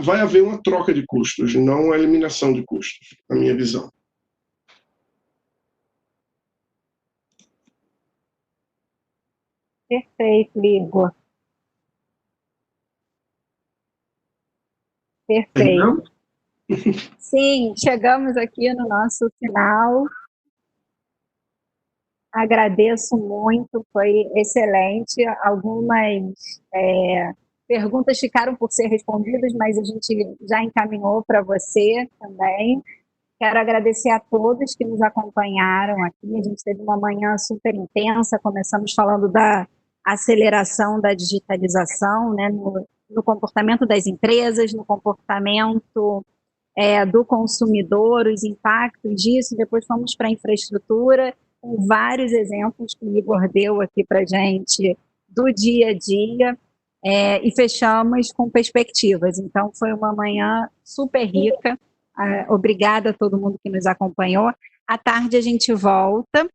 vai haver uma troca de custos, não uma eliminação de custos, na minha visão. Perfeito, Igor. Perfeito. Sim, chegamos aqui no nosso final. Agradeço muito, foi excelente. Algumas perguntas ficaram por ser respondidas, mas a gente já encaminhou para você também. Quero agradecer a todos que nos acompanharam aqui. A gente teve uma manhã super intensa, começamos falando da aceleração da digitalização, né, no comportamento das empresas, no comportamento do consumidor, os impactos disso, depois fomos para a infraestrutura, com vários exemplos que o Igor deu aqui para a gente do dia a dia, e fechamos com perspectivas. Então, foi uma manhã super rica. Obrigada a todo mundo que nos acompanhou. À tarde a gente volta.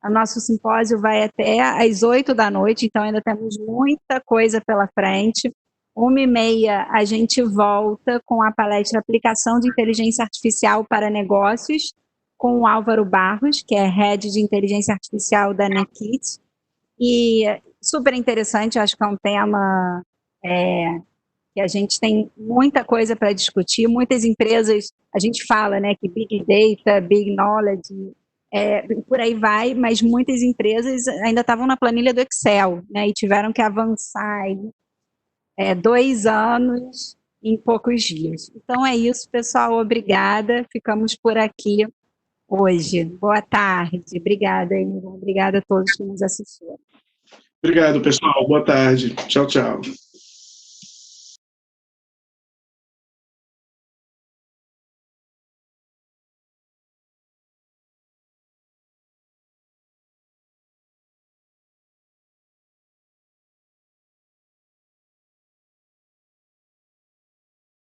O nosso simpósio vai até às 8 da noite, então ainda temos muita coisa pela frente. 1h30 a gente volta com a palestra Aplicação de Inteligência Artificial para Negócios, com o Álvaro Barros, que é Head de Inteligência Artificial da Nakit. E super interessante, acho que é um tema que a gente tem muita coisa para discutir. Muitas empresas, a gente fala, né, que Big Data, Big Knowledge, por aí vai, mas muitas empresas ainda estavam na planilha do Excel, né, e tiveram que avançar 2 anos em poucos dias. Então é isso, pessoal, obrigada, ficamos por aqui hoje. Boa tarde, obrigada, Igor, obrigada a todos que nos assistiram. Obrigado, pessoal, boa tarde, tchau, tchau.